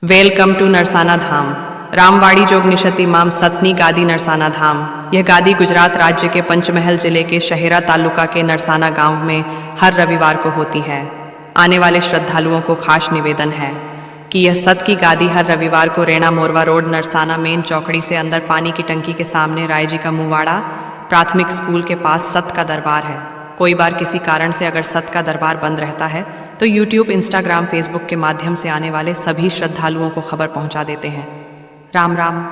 Welcome to Narsana धाम। रामवाड़ी जोग निशति माम सतनी गादी नरसाना धाम। यह गादी गुजरात राज्य के पंचमहल जिले के शहेरा तालुका के नरसाना गांव में हर रविवार को होती है। आने वाले श्रद्धालुओं को खास निवेदन है कि यह सत की गादी हर रविवार को रेणा मोरवा रोड नरसाना मेन चौकड़ी से अंदर पानी की टंकी के सामने राय जी का मुवाड़ा प्राथमिक स्कूल के पास सत का दरबार है। कोई बार किसी कारण से अगर सत का दरबार बंद रहता है तो यूट्यूब, इंस्टाग्राम, फेसबुक के माध्यम से आने वाले सभी श्रद्धालुओं को खबर पहुंचा देते हैं। राम राम।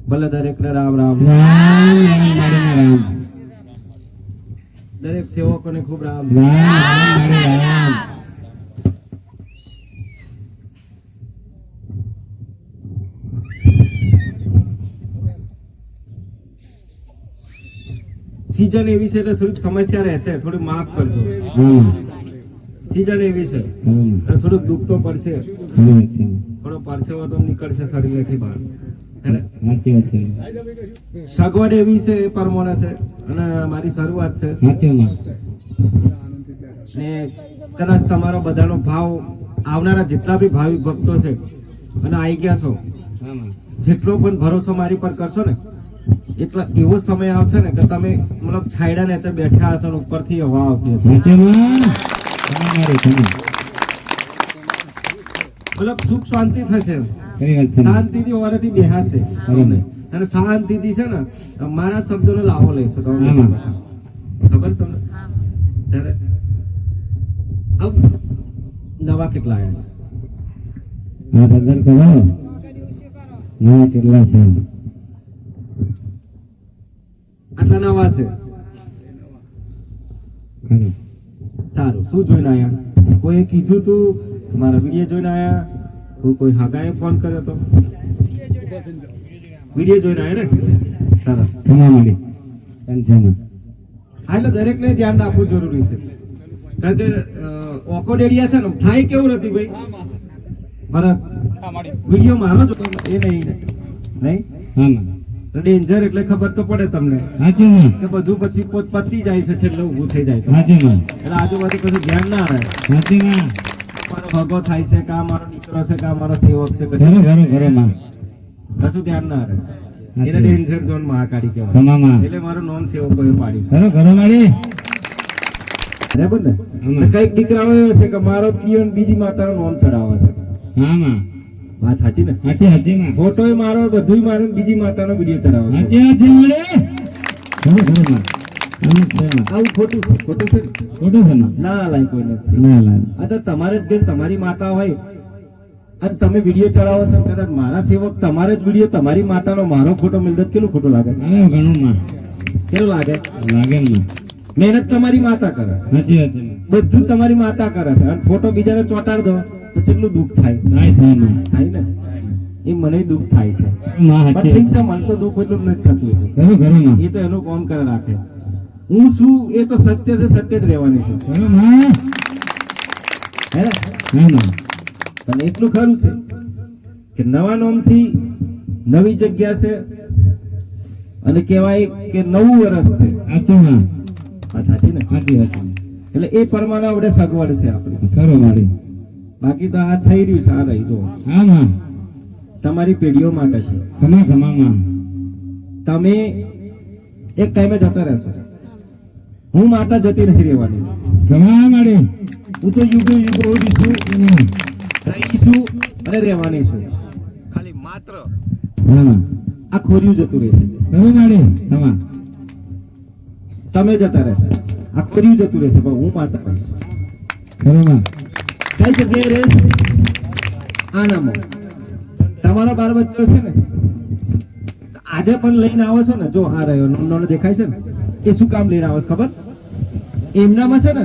भले दरेक ने राम राम दरेक सेवकों ने खूब राम सीजन एवी से थोड़ी समस्या रहશે, थोड़ी माफ करજો। सीजन एवी છે તો થોડું દુઃખ તો પડશે, થોડો પરસેવો તો નીકળશે શરીરથી બહાર, હે સાચી વાત છે। સગવડ એવી છે એ પરમોને છે અને મારી શરૂઆત છે સાચીમાં ને કદાચ તમારો બધાનો ભાવ આવનારા જેટલા બી ભાવિક ભક્તો છે અને આવી ગયા છો, જેટલો પણ ભરોસો મારી પર કરશો ને એટલા એવો સમય આવશે ને કે તમે મતલબ છાયડા નીચે બેઠા હશો ને ઉપરથી હવા આવતી હશે, મતલબ સુખ શાંતિ થશે, શાંતિથી ઓરેથી બેહાશે અને શાંતિથી છે ને મારા શબ્દોનો લાવો લેશો તમે, ખબર છે તમને? ત્યારે નવા કેટલા આવ્યા કેટલા છે? આટલા નવા છે। સારું, શું જોઈને આયા? કોઈ કીધું તું મારા વિડીયો જોઈને આયા? કોઈ હગાએ ફોન કર્યો તો? વિડીયો જોઈને આયા ને? સરસ, એટલે દરેક ને ધ્યાન રાખવું જરૂરી છે, કારણ કે ઓકોડેડિયા છે ને થાય કેવું નથી ભાઈ, મારા વિડીયો મારો જો એ નહીં ડેન્જર એટલે ખબર તો પડે તમને કે બધું પછી પોત પતી જાય છે, છેલ્લે ઊભું થઈ જાય એટલે આજુબાજુ કશું ધ્યાન ના રહે, મારો ભગો થાય છે કા મારો દીકરો છે કા મારો સેવક છે, કશું ધ્યાન ના રહે, એટલે ડેન્જર ઝોન મહાકાળી કહેવાય, એટલે મારું નોન સેવકોએ પાડ્યું બરાબર ને। કઈક દીકરાઓ એવો છે કે મારો પિયન બીજી માતાનો નોમ ચડાવે છે, વાત સાચી ને? ફોટો મારો બધું મારો બીજી માતાનો વિડીયો ચડાવો, આવું ખોટું છે, ખોટું છે, ખોટું છે ના લાય કોઈ નથી ના લાય। આ તો તમારે જ ઘેર તમારી માતા હોય અને તમે વિડીયો ચડાવો છો, કદાચ મારા સેવક તમારે જ વિડીયો તમારી માતાનો મારો ફોટો મિલત કેટલું ખોટું લાગે? ઘણું કેવું લાગે? મહેનત તમારી માતા કરે, બધું તમારી માતા કરે છે અને ફોટો બીજાને ચોંટાડ દો તો કેટલું દુઃખ થાય ને? એ મને દુઃખ થાય છે, ઠીક છે, મને તો દુઃખ એટલું નથી થતું, એ તો એનું કામ કરે રાખે, હું શું એ તો સત્ય છે, સત્ય જ રહેવાની છે, પણ એટલું ખરું છે કે નવા નોમથી નવી જગ્યા છે અને કહેવાય કે નવું વર્ષ છે, સાચી ને? એટલે એ પ્રમાણે આપણે સગવડ છે આપણી, ખરો મારી, બાકી તો આ થઈ રહ્યું છે, આ રહી જો તમારી પેઢીઓ માટે છે, તમે એક ટાઈમે જતા રહેશો, હું માતા જતી નથી રહેવાની, હું તો યુગો યુગો રહીશું અને રહેવાની છું, ખાલી માત્ર આ ખોરિયું જતું રહેશે, તમે જતા રહેશો, આ ખોરિયું જતું રહેશે, પણ હું માતા રહીશ, કઈ જગ્યાએ રહેશ? આનામાં તમારો બાળ બચ્ચો છે ને આજે પણ લઈને આવો છો ને, જો આ રહ્યો નાનો દેખાય છે ને, એ શું કામ લઈને આવો ખબર? એમનામાં છે ને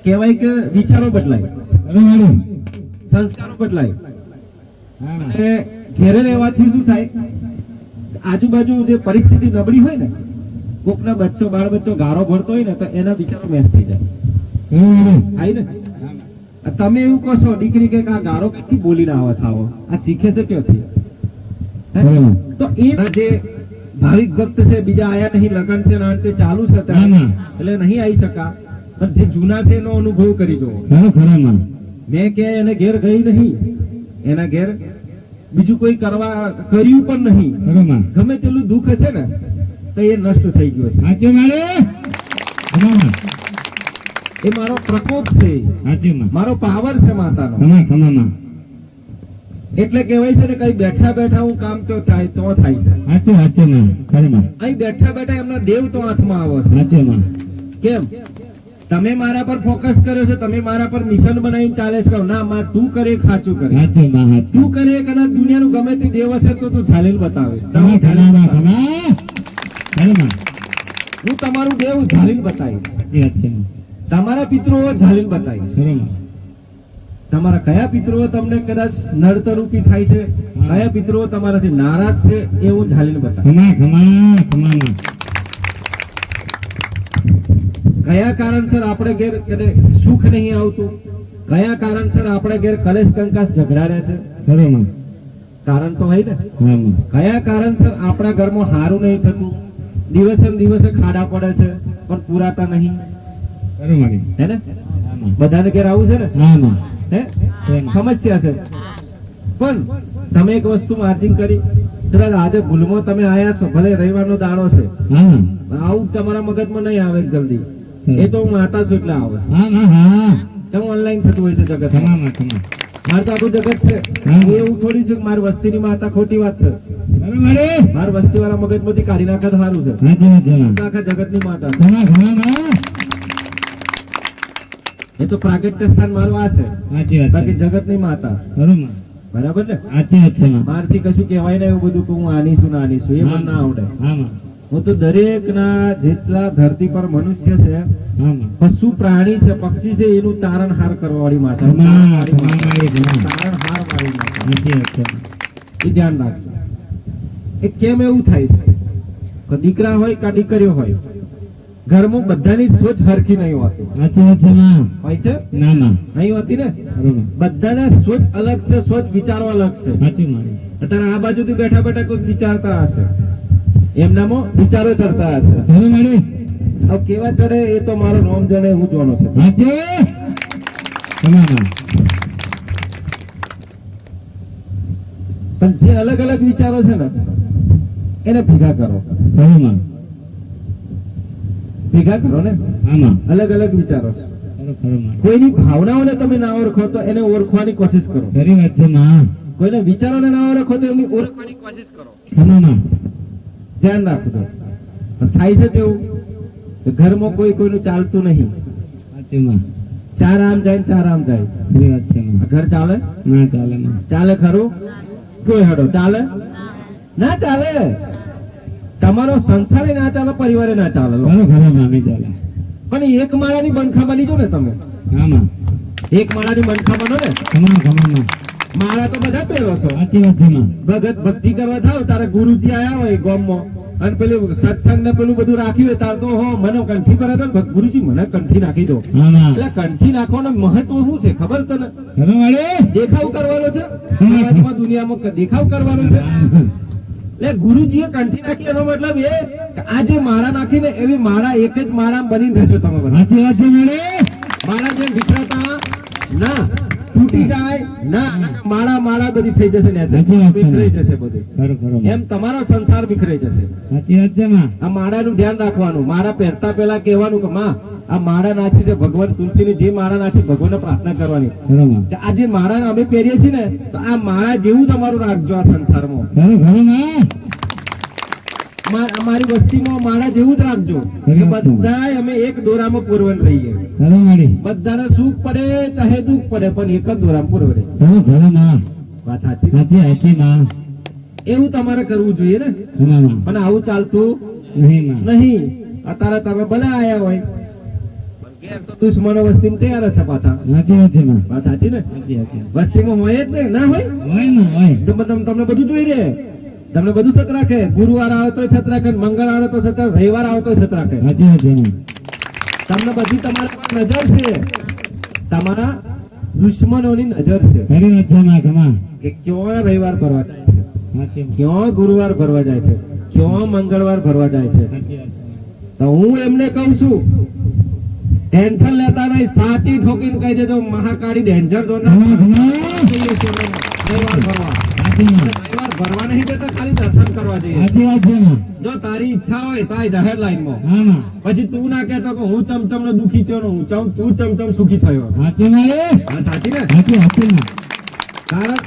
કહેવાય કે વિચારો બદલાય, સંસ્કારો બદલાય, અને ઘેરે રહેવાથી શું થાય, આજુબાજુ જે પરિસ્થિતિ નબળી હોય ને, કોકના બચ્ચો બાળ બચ્ચો ગારો ભરતો હોય ને તો એના વિચારો મેચ થઈ જાય, આઈ ને? તમે એવું કહો છો દીકરી કે આ ગારો ક્યાંથી બોલીને આવો છો, આ શીખે છે ક્યાંથી? તો એ જે ભાવિક ભક્ત છે બીજા આયા નહીં, લગન છે ને ચાલુ છે એટલે નહીં આવી શકા, પણ જે જૂના છે એનો અનુભવ કરી જુઓ. ખરો ખરો માં મેં કે એને ઘેર ગઈ નહીં, એના ઘેર બીજું કોઈ કર્યું પણ નહીં. ખરો માં ગમે તેટલું દુઃખ હશે ને તો એ નષ્ટ થઈ ગયો છે. સાચું મારે ખમા માં એ મારો પ્રકોપ છે, સાચું માં મારો પાવર છે માતાનો. ખમા માં એટલે કહેવાય છે ને કઈ બેઠા બેઠા હું કામ તો થાય છે. સાચું માં ખરી માં અહીં બેઠા બેઠા એમના દેવ તો હાથમાં આવો છે. સાચું માં કેમ તમે મારા પર ફોકસ કર્યો છે, તમે મારા પર મિશન બનાવીને ચાલે છે. ના માં તું કરે ખાચું કરે, સાચું માં સાચું તું કરે કદાચ દુનિયાનું ગમે તે દેવ હશે તો તું ઝાલીને બતાવે. ખમા ખમા માં ખરી માં હું તમારું દેવ ઝાલીને બતાવીશ, સાચી વાત છે માં તમારા પિતૃઓ ઝાલીને બતાવીશ. ખરો માં તમારા કયા પિતૃઓ તમને કદાચ નડતરૂપી થાય છે, કયા પિતૃઓ તમારાથી નારાજ છે, એ હું ઝાલીને બતાવીશ. ખમા માં કયા કારણસર આપણે ઘેર કને સુખ નહીં આવતું, કયા કારણસર આપણે ઘેર કલેશ કંકાસ ઝઘડા રહે છે, ખરો માં કારણ તો હોય ને. હા માં કયા કારણસર આપણા ઘરમાં સારું નહીં થતું, દિવસે ને દિવસે ખાડા પડે છે પણ પુરાતા નહીં, ખરો મારી હે ને. હા માં બધાને ઘેર આવું છે ને, હા માં હે સમસ્યા છે. પણ તમે એક વસ્તુ માર્જિન કરી, કદાચ આજે ભૂલમાં તમે આયા છો, ભલે રવિવારનો દાડો છે, હા આવું તમારા મગજમાં નહીં આવે જલ્દી. એ તો હું માતા છું એટલે આવે છે. હા માં હા કેમ ઓનલાઈન થતું હોય છે જગત. ખમા માં ખમા મારે તો આખું જગત છે. હા. હું એવું થોડી છું કે મારી વસ્તીની માતા ખોટી વાત છે. ખરો મારી મારી વસ્તી વાળા મગજમાંથી કાઢી નાખે તો સારું છે. સાચી વાત છે માં આખા જગતની માતા છે. ખમા માં એ તો પ્રાગટ્ય સ્થાન મારું આ છે, સાચી વાત બાકી છે જગતની માતા. ખરો માં બરાબર ને. સાચી વાત છે માં મારથી કશું કહેવાય ને એવું બધું કે હું આની છું નાની છું, એ મને ના આવડે. હા માં હું તો દરેક ના જેટલા ધરતી પર મનુષ્ય છે, હા માં પશુ પ્રાણી છે, પક્ષી છે, એનું તારણહાર કરવા વાળી માતા. ખમા મારી ખમા તારણહાર વાળી માતા. સાચી વાત છે એ ધ્યાન રાખજો. એ કેમ એવું થાય છે કે દીકરા હોય કે દીકરીઓ હોય, ઘરમાં બધાની સોચ હરખી નહીં હોતી. સાચી વાત છે માં હોય છે ના માં નહીં હોતી ને. ખરો માં બધાના સોચ અલગ છે, સોચ વિચારો અલગ છે. સાચી મારી અત્યારે આ બાજુથી બેઠા બેઠા કોઈ વિચારતા હશે, એમનામાં વિચારો ચડતા હશે. ખરો મારી હવે કેવા ચડે એ તો મારો નોમ જાણે હું જોનો છે. સાચી ખમા માં પણ જે અલગ અલગ વિચારો છે ને એને ભેગા કરો, ખરો માં ભેગા કરો ને. હા માં અલગ અલગ વિચારો છે. ખરો માં કોઈની ભાવનાઓને તમે ના ઓળખો તો એને ઓળખવાની કોશિશ કરો. ખરી વાત છે માં કોઈને વિચારોને ના ઓળખો તો એમની ઓળખવાની કોશિશ કરો. ખમા માં ધ્યાન રાખજો. પણ થાય છે તેવું કે ઘરમાં કોઈ કોઈનું ચાલતું નહીં. સાચી માં ચાર આમ જાય ને ચાર આમ જાય. ખરી વાત છે માં આ ઘર ચાલે? ના ચાલે માં ચાલે ખરું? કોઈ હડો ચાલે? ના ચાલે. તમારો સંસારે ના ચાલે, પરિવારે ના ચાલે. ખરો ખરો માં નહીં ચાલે પણ એક માળાની બંખા બની જો ને તમે. હા માં એક માળાની બંખા બનો ને. ખમા માં માળા તો બધા પહેરો છો. સાચી વાત છે માં ભગત ભક્તિ કરવા થાવ તારે ગુરુજી આયા હોય ગામમાં અને પેલું સત્સંગ ને પેલું બધું રાખ્યું હોય તાર તો હો મને કંઠી કરે તો ગુરુજી મને કંઠી નાખી દો. હા માં એટલે કંઠી નાખવાનું મહત્વ શું છે ખબર તને? ખરો મારી દેખાવ કરવાનો છે. સમાજમાં દુનિયામાં દેખાવ કરવાનો છે. એટલે ગુરુજીએ કંઠી નાખી એનો મતલબ એ કે આ જે માળા નાખીને એવી માળા એક જ માળા બનીને રહેજો તમે બધા. સાચી વાત છે મારી માળા જેમ વિખરાતા ના, તૂટી જાય ના, માળા માળા બધી થઈ જશે ને સાચી વાત છે. વિખરાઈ જશે બધું. ખરો ખરો એમ તમારો સંસાર વિખરાઈ જશે. સાચી વાત છે માં આ માળાનું ધ્યાન રાખવાનું. માળા પહેરતા પહેલા કહેવાનું કે માં આ માળા નાખી છે ભગવાન તુલસીની જે માળા નાખી ભગવાનને પ્રાર્થના કરવાની ખરો માં કે આ જે માળા અમે પહેરીએ છીએ ને તો આ માળા જેવું તમારું રાખજો આ સંસારમાં. ખરો ખરો માં અમારી વસ્તીમાં માળા જેવું જ રાખજો કે બધાય અમે એક દોરામાં પૂરવન રહીએ. ખરો મારી બધાને સુખ પડે ચાહે દુઃખ પડે પણ એક જ દોરામાં પૂરવડે. ખરો ખરો માં વાત સાચી? સાચી સાચી માં એવું તમારે કરવું જોઈએ ને. ખમા માં પણ આવું ચાલતું નહીં માં નહીં. અત્યારે તમે ભલે આયા હોય પણ ઘેર તો દુશ્મનો વસ્તીમાં તૈયાર છે પાછા. સાચી વાત છે માં વાત સાચી ને. સાચી સાચી વસ્તીમાં હોય જ ને ના હોય હોય ને હોય તો તમને બધું જોઈ રહે. તમને બધું સત રાખે. ગુરુવાર આવે તો સત રાખે, મંગળ આવે તો સત, રવિવાર આવે તો સત રાખે. સાચી વાત છે માં તમને બધી તમારી પર નજર છે. તમારા દુશ્મનોની નજર છે ખરી વાત છે માં ખમા કે ક્યાં રવિવાર ભરવા જાય છે, સાચી માં ક્યાં ગુરુવાર ભરવા જાય છે, ક્યાં મંગળવાર ભરવા જાય છે. સાચી વાત છે તો હું એમને કહું છું ટેન્શન લેતા નહીં, સાચી ઠોકીને કહી દેજો મહાકાળી ડેન્જર ઝોન ખમા ખમા રવિવાર ભરવા. સાચી માં રવિવાર ભરવા નહીં જતા, ખાલી દર્શન કરવા જઈએ. સાચી વાત છે માં જો તારી ઈચ્છા હોય તો આ જાહેર લાઈનમાં. હા માં પછી તું ના કહેતો કે હું ચમચમ નો દુખી થયો ને તું ચમચમ સુખી થયો. સાચી માં રે હા, સાચી ને? સાચી સાચી માં કારણ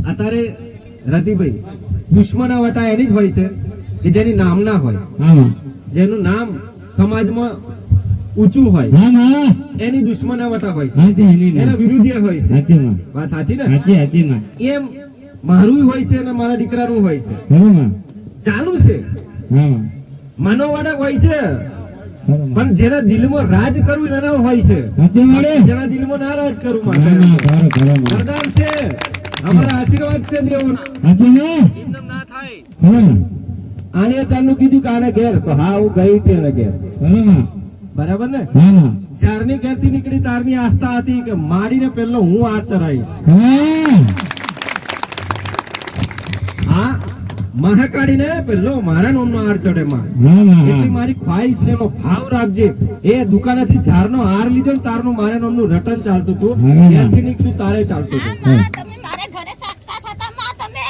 અત્યારે રતિભાઈ દુશ્મના વટા એની જ હોય છે કે જેની નામ ના હોય, હા માં જેનું નામ સમાજમાં ઊંચું હોય, હા માં એની દુશ્મના વટા હોય છે, સાચી એની એના માં વિરુદ્ધ હોય છે. સાચી માં વાત સાચી ને? સાચી સાચી માં એમ મારું હોય છે અને મારા દીકરાનું હોય છે, ખરું માં ચાલુ છે. હા માં મનોવાળા હોય છે, ખરું માં પણ જેના દિલમાં રાજ કરવું એના હોય છે. સાચી માં રે જેના દિલમાં ના રાજ કરવું હા માટે માં ખરું ખરું માં વરદાન છે, અમારા આશીર્વાદ છે દેવોના. સાચી માં એમ ના થાય. ખરું માં આને ચાલુ કીધું કે આને ઘેર, તો હા હું ગઈ હતી એને ઘેર. ખરું માં બરાબર ને? હા માં ચારની ઘેરથી નીકળી તારની આસ્થા હતી કે માડીને પહેલો હું આ ચરાઈશ. હા આ મહાકાળીને પહેલો મારા નામનો હાર ચડે માં. હા માં એટલી મારી ખ્વાહિશ ને એનો ભાવ રાખજે. એ દુકાનેથી ઝાડનો હાર લીધો ને તારનું મારે નામનું રટન ચાલતું હતું, હા. ત્યાંથી નીકળ્યું તારે ચાલતું હતું. માં, તમે મારા ઘરે સાક્ષાત હતા માં. તમે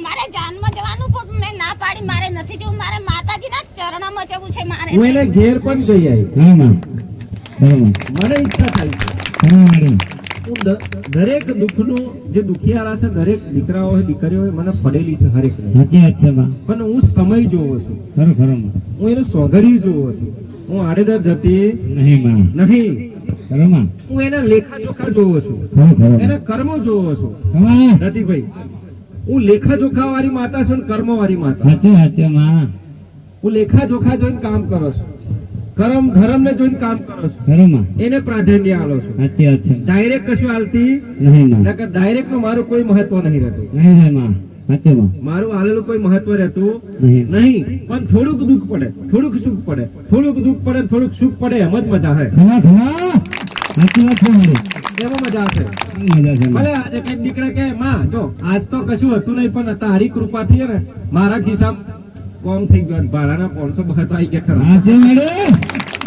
મારે જાનમાં જવાનું પણ મેં ના પાડી. મારે નથી જવું, મારે માતાજીના ચરણમાં જવું છે. મારે હું એને ઘેર પણ જઈ આવી. હા માં ખરું માં મને ઈચ્છા થાય છે. ખરું માં રે હું દરેક દુઃખનું જે દુખિયારા છે, દરેક દીકરાઓ હોય દીકરીઓ હોય, મને પડેલી છે હરેક ને. સાચી વાત છે માં પણ હું સમય જોવો છું, ખરું ખરું માં હું એનું સોગડિયું જોવો છું. હું આડેધડ જતી નહીં માં નહીં. ખરું માં હું એના લેખાજોખા જોવો છું, ખરું ખરું એના કર્મો જોવો છું. ખમા રતિભાઈ, હું લેખાજોખા વાળી માતા છું ને કર્મ વાળી માતા. સાચી વાત છે માં હું લેખાજોખા જોઈને કામ કરો છું, કર્મ ધર્મ ને જોઈને કામ કરો છું, ખરું માં એને પ્રાધાન્ય આલો છું. સાચી વાત છે ડાયરેક્ટ કશું આલતી નહીં માં ડાયરેક્ટ નું મારું કોઈ મહત્વ નહીં રહેતું. નહીં રે માં સાચી માં મારું આલેલું કોઈ મહત્વ રહેતું નહીં નહીં. પણ થોડુંક દુઃખ પડે, થોડુંક સુખ પડે, થોડુંક દુઃખ પડે, થોડુંક સુખ પડે, એમ જ મજા હે. ખમા ખમા સાચી વાત છે મારી એમાં મજા હશે. મજા છે ભલે આજે કઈક દીકરા કે માં જો આજ તો કશું હતું નહીં, પણ તારી કૃપાથી હે ને મારા ખિસ્સામાં કોમ થઈ ગયો. ભાડાના 500 બહત આવી ગયા ખરા. સાચી મારી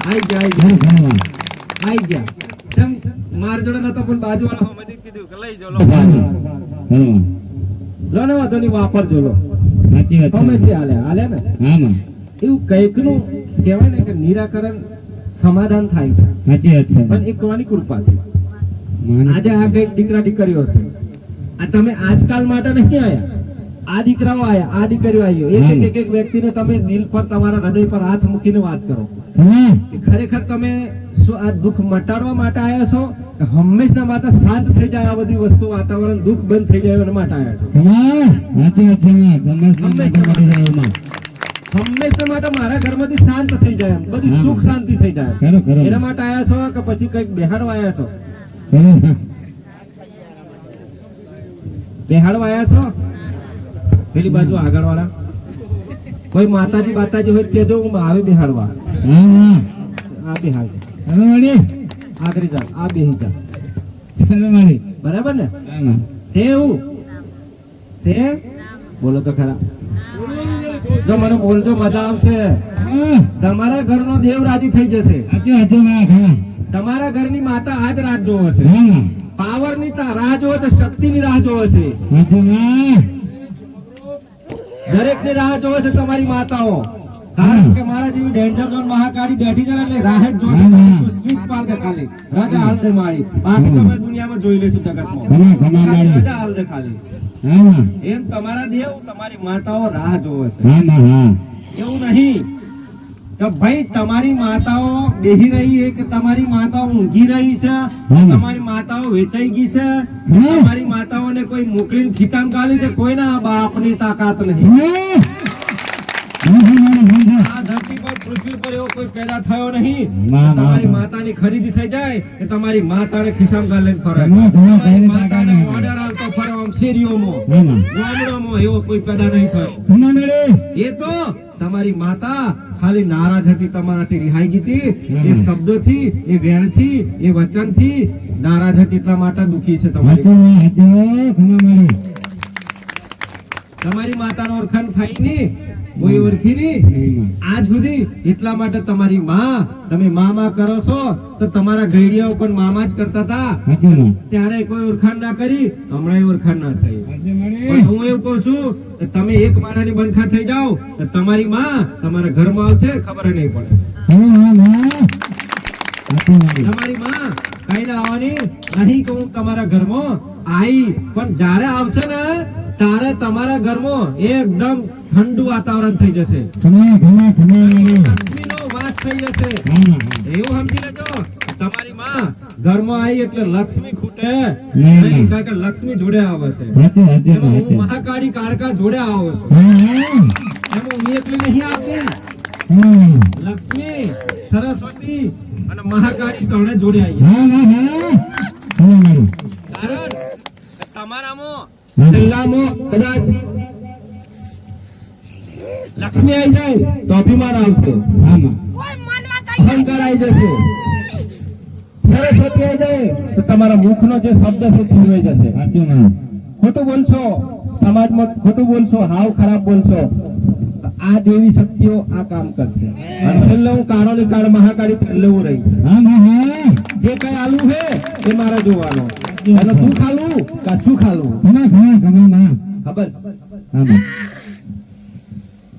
આવી ગયા ખરું ખરું માં આવી ગયા. કેમ માર જોડે નતો, પણ બાજુ વાળા હમેથી કીધું કે લઈ જાઓ, લો ખરું માં લો ને વાંધો નહીં, વાપરજો લો. સાચી વાત છે હમેથી હાલે હાલે ને. હા માં એવું કઈક નું કહેવાય ને કે નિરાકરણ સમાધાન થાય છે, સાચી વાત છે પણ એ કોની કૃપાથી. માં આજે આ કઈક દીકરા દીકરીઓ છે, આ તમે આજકાલ માટે નહીં આયા, આ દીકરાઓ આયા, આ દીકરીઓ આવ્યો. એક વ્યક્તિને તમે દિલ પર, તમારા હૃદય પર હાથ મૂકીને વાત કરો ખમા કે ખરેખર તમે શું આ દુઃખ મટાડવા માટે આવ્યા છો કે હંમેશના માટે શાંત થઈ જાય આ બધી વસ્તુ, વાતાવરણ દુઃખ બંધ થઈ જાય એના માટે આવ્યા છો? ખમા સાચી વાત છે માં સમજ મળી જાય માં હંમેશના માટે મારા ઘરમાંથી શાંત થઈ જાય, એમ બધી હા. સુખ શાંતિ થઈ જાય, ખરું ખરું એના માટે આવ્યા છો કે પછી કઈક બેહાડવા આવ્યા છો? ખરું બેહાડવા આવ્યા છો? પેલી બાજુ આગળ વાળા કોઈ માતાજી બાતાજી હોય કેજો, હું આવે બેહાડવા. હા માં આ બેહાડ, ખરું મારી આગળ જા, આ બેહી જા. ખરું મારી બરાબર ને? હા માં છે એવું છે? બોલો તો ખરા. જો મને બોલજો, મજા આવશે. હા તમારા ઘરનો દેવ રાજી થઈ જશે. સાચી વાત છે માં ખમા તમારા ઘરની માતા આજ રાહ જોવે છે. હા માં પાવર ની રાહ જોવે તો શક્તિ ની રાહ જોવે છે. સાચી માં દરેક ની રાહ જોવે છે તમારી માતાઓ. કારણ કે મારા જેવી ડેન્જર ઝોન મહાકાળી બેઠી છે ને એટલે રાહ જ જોવે છે. સ્વીટ પાર દે ખાલી રાજા હાલ દે મારી. બાકી તમે દુનિયામાં જોઈ લેશું જગતમાં. ખમા ખમા મારી રાજા હાલ દે ખાલી. હા માં એમ તમારા દેવ, તમારી માતાઓ રાહ જોવે છે. હા માં હા એવું નહીં કે ભાઈ તમારી માતાઓ બેહી રહી છે કે તમારી માતાઓ ઊંઘી રહી છે, તમારી માતાઓ વેચાઈ ગઈ છે, તમારી માતાઓને કોઈ મોકલીને ખીચામ કાઢી છે, કોઈના બાપની તાકાત નહીં. આ ધરતી પર, પૃથ્વી પર એવો કોઈ પેદા થયો નહીં કે તમારી માતાની ખરીદી થઈ જાય કે તમારી માતાને ખિસ્સામાં ગાળીને ફરે. તમારી માતાને ઓર્ડર આવતો ફરે આમ શેરીઓમાં, ગામડામાં, એવો કોઈ પેદા નહીં થયો. એ તો તમારી માતા ખાલી નારાજ હતી, તમારાથી રિહાઈ ગઈ હતી. એ શબ્દોથી, એ વેણથી, એ વચનથી નારાજ હતી, એટલા માટે દુખી છે તમારી. તમારી માતાનો ઓળખાણ થાય નહીં, કોઈ ઓળખી નહીં નહીં માં. આજ સુધી. એટલા માટે તમારી માં, તમે મામા કરો છો તો તમારા ઘડિયાઓ પણ મામા જ કરતા હતા. સાચું માં. ત્યારે કોઈ ઓળખાણ ના કરી, હમણાં ઓળખાણ ના થઈ. સાચું મળે. પણ હું એવું કહું છું કે તમે એક માળાની બનખા થઈ જાઓ તો તમારી માં તમારા ઘરમાં આવશે, ખબર નહીં પડે. હા હા માં. સાચું મળે. તમારી માં કઈ ના આવવાની નહીં કહું તમારા ઘરમાં આવી, પણ જ્યારે આવશે ને ત્યારે તમારા ઘરમાં એકદમ ઠંડુ વાતાવરણ થઈ જશે, ખમા ખમા ખમા મળે. લક્ષ્મીનો વાસ થઈ જશે. હા માં. એવું સમજી લેજો. તમારી માં ઘરમાં આવી એટલે લક્ષ્મી ખૂટે નહીં. નહીં, કારણ કે લક્ષ્મી જોડે આવે છે. સાચું સાચું એમાં હું સાચું. મહાકાળી કાળકા જોડે આવો છું. હા હા. એમાં હું એકલી નહીં આવતી. હા લક્ષ્મી, સરસ્વતી અને મહાકાળી ત્રણે જોડે આવી. હા હા હા. ખમા મળે. કારણ કે તમારામાં હા. જિલ્લામાં કદાચ લક્ષ્મી આવી જાય તો અભિમાન આવશે, હા માં. કોઈ મનમાં કઈ અહંકાર આવી જશે. સરસ્વતી આવી જાય તો તમારા મુખનો જે શબ્દ છે છીનવાઈ જશે. સાચું માં. ખોટું બોલશો, સમાજમાં ખોટું બોલશો, હાવ ખરાબ બોલશો, તો આ દેવી શક્તિઓ આ કામ કરશે. અને છેલ્લે હું કાળો ને કાળ મહાકાળી છેલ્લે હું રહીશ. હા માં હા. જે કઈ આલું છે એ મારે જોવાનો. એનો તું ખાલું કે શું ખાલું ખમા ખમા ખમા માં. ખબર છે? હા માં.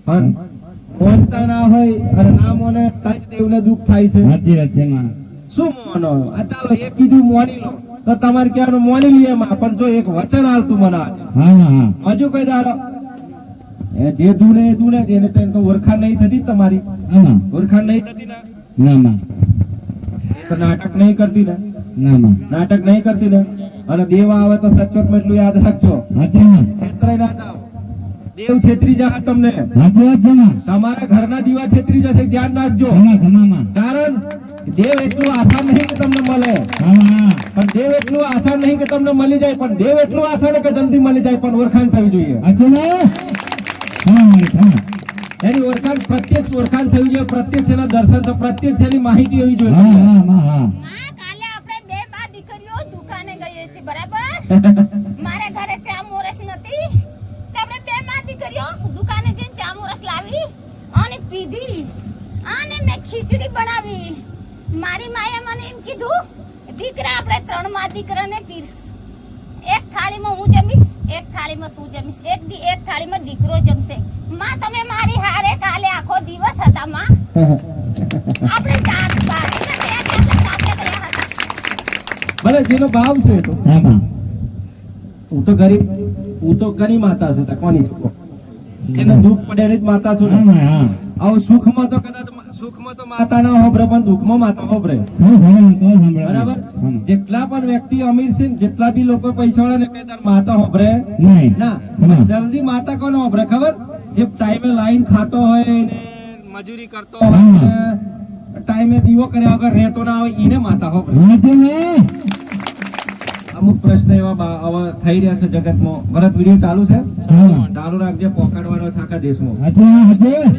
પણ મોનતા ના હોય અને ના મોને તાજ દેવને દુઃખ થાય છે. સાચી વાત છે માં. શું મોનો? આ ચાલો એ કીધું મોની લો તો તમારે ક્યાંનું મોની લઈએ એમાં, પણ જો એક વચન હાલતું મને આજે. હા માં હા. હજુ કઈ દાડો એ જે ધૂને એ ધૂને એને તો ઓળખાણ નહીં થતી તમારી. હા માં. ઓળખાણ નહીં થતી ને ના માં. તો નાટક નહીં કરતી ને, ના માં. નાટક નહીં કરતી ને. અને દેવ આવે તો સચોટમાં એટલું યાદ રાખજો, સાચું માં. છેતરાઈ ના જાઓ. દેવ છેતરી જાય તમને, સાચી વાત છે માં. તમારા ઘરના દીવા છેતરી જશે, ધ્યાન રાખજો. ખમા ખમા માં. કારણ દેવ એટલું આસાન નહીં કે તમને મળે, હા માં. પણ દેવ એટલું આસાન નહીં કે તમને મળી જાય, પણ દેવ એટલું આસાન કે જલ્દી મળી જાય, પણ ઓળખાણ થવી જોઈએ. સાચું માં. ખમા મળે ખમા. એની ઓળખાણ પ્રત્યક્ષ ઓળખાણ થવી જોઈએ, પ્રત્યક્ષ એના દર્શન તો પ્રત્યક્ષ એની માહિતી હોવી હા જોઈએ. હા માં હા. માં કાલે આપણે બે બા દીકરીઓ દુકાને ગઈ હતી બરાબર. મારે ઘરે ચા મોરસ નથી તો આપણે બે બા દીકરીઓ દુકાને જઈને ચા મોરસ લાવી અને પીધી અને મેં ખીચડી બનાવી. મારી માએ મને એમ કીધું દીકરા આપણે ત્રણ માં દીકરાને પીરસ, એક થાળીમાં હું જમીશ, એક થાળીમાં તું જમીશ, એક થાળીમાં દીકરો જમશે. માં તમે મારી હારે કાલે આખો દિવસ હતા માં. આપણે ચાર બાકીના બે આપણે સાથે ગયા હતા. ભલે જેનો ભાવ છે તો હા માં. હું તો ગરીબ, હું તો ગરીબ માતા છું, તો કોની છું? જેને દુઃખ પડે એની જ માતા છું હા ને. માં હા. આવું સુખમાં તો કદાચ સુખમાં તો માતા ના હોભરે, પણ દુઃખમાં માતા હોભરે. ખમા ખમા તો સાંભળો. બરાબર? હા માં. જેટલા પણ વ્યક્તિ અમીર છે ને, જેટલા બી લોકો પૈસાવાળા ને કઈ તાર માતા હોભરે નહીં. ના. હા. જલ્દી માતા કોને હોભરે ખબર? જે ટાઈમે લાઈન ખાતો હોય ને મજૂરી કરતો હોય હા. ને ટાઈમે દીવો કર્યા વગર રહેતો ના હોય, એને માતા હોભરે. સાચું માં. અમુક પ્રશ્ન એવા આવા થઈ રહ્યા છે જગતમાં. ભરત વિડીયો ચાલુ છે, હા. ચાલુ રાખજે. પોકાડવાનો છે આખા દેશમાં. સાચું માં સાચું.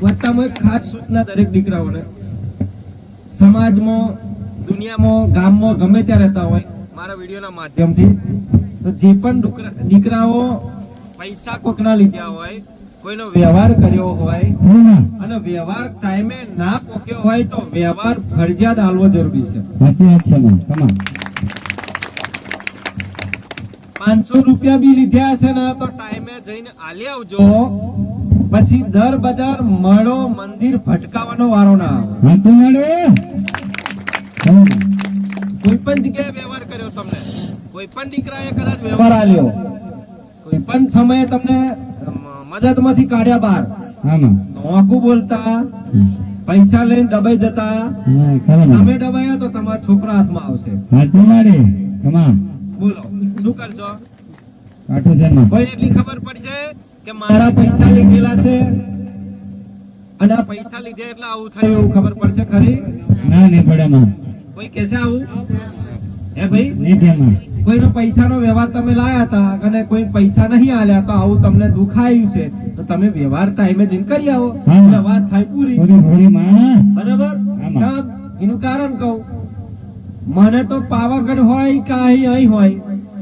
વટ્ટામાં એક ખાસ સૂચના દરેક દીકરાઓને, સમાજમાં, દુનિયામાં, ગામમાં ગમે ત્યાં રહેતા હોય મારા વિડીયોના માધ્યમથી, તો જે પણ દીકરાઓ પૈસા કોકના લીધા હોય, કોઈનો વ્યવહાર કર્યો હોય હા માં. અને વ્યવહાર ટાઈમે ના પોક્યો હોય તો વ્યવહાર ફરજિયાત આલવો જરૂરી છે. સાચી વાત છે માં. ખમા. 500 રૂપિયા બી લીધા છે ને તો ટાઈમે જઈને આલી આવજો, પછી દર બજાર મળો મંદિર ભટકાવાનો વારો ના આવે. સાચું મળે. ખમા. કોઈ પણ જગ્યાએ વ્યવહાર કર્યો તમને, કોઈ પણ દીકરાએ કદાચ વ્યવહાર આલ્યો, કોઈ પણ સમયે તમને મદદમાંથી કાઢ્યા બહાર, હા માં. નોકું બોલતા, પૈસા લઈને દબાઈ જતા, હા ખરા માં. તમે દબાયા તો તમારા છોકરા હાથમાં આવશે. સાચું મળે. ખમા. બોલો શું કરશો? સાચું છે માં. કોઈને એટલી ખબર પડશે કે મારા પૈસા લીધેલા છે અને આ પૈસા લીધે એટલે આવું થયું, એવું ખબર પડશે ખરી? ના નહીં પડે માં. કોઈ કહેશે આવું? હે ભાઈ, નહીં કે માં. કોઈનો પૈસાનો વ્યવહાર તમે લાયા હતા અને કોઈ પૈસા નહીં આલ્યા તો આવું તમને દુઃખ આવ્યું છે, તો તમે વ્યવહાર ટાઈમે જઈને કરી આવો, હા. એટલે વાત થાય પૂરી. પૂરી પૂરી માં. બરાબર? આમાં. સાહેબ, એનું કારણ કહું, મને તો પાવાગઢ હોય કે અહીં હોય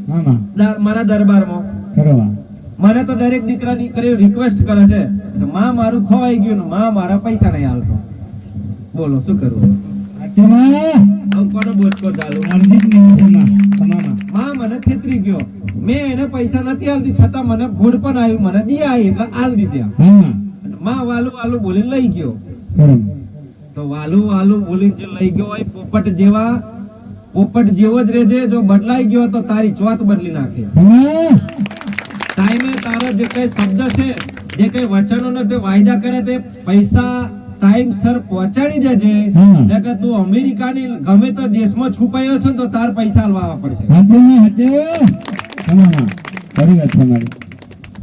હા માં મારા દરબારમાં કરવા મને તો દરેક દીકરા દીકરીઓ રિક્વેસ્ટ કરે છે કે માં મારું ખોવાઈ ગયું ને માં મારા પૈસા નહીં આલતો. બોલો શું કરવું? સાચું માં આવું કોનો બોચકો ચાલુ? હાર્દિક નિવેદનમાં તમામાં માં મને છેતરી ગયો, મેં એને પૈસા નથી આલતી છતાં મને ભૂડ પણ આવ્યું, મને દી આવી એટલે આલ દીધા. હા માં માં વાલું વાલું બોલીને લઈ ગયો. ખરું તો વાલું વાલું બોલીને જે લઈ ગયો હોય પોપટ જેવો જ રહેજે, જો બદલાઈ ગયો તો તારી ચોથ બદલી નાખે. હા ટાઈમે તારો જે કઈ શબ્દ છે, જે કઈ વચનો તે વાયદા કરે તે પૈસા ટાઈમસર પહોંચાડી દેજે. હા. નકર તું અમેરિકાની ગમે તો દેશમાં છુપાયો છે ને તો તાર પૈસા આલવા પડશે. સાચું માં સાચું તમામાં ખરી વાત તમારી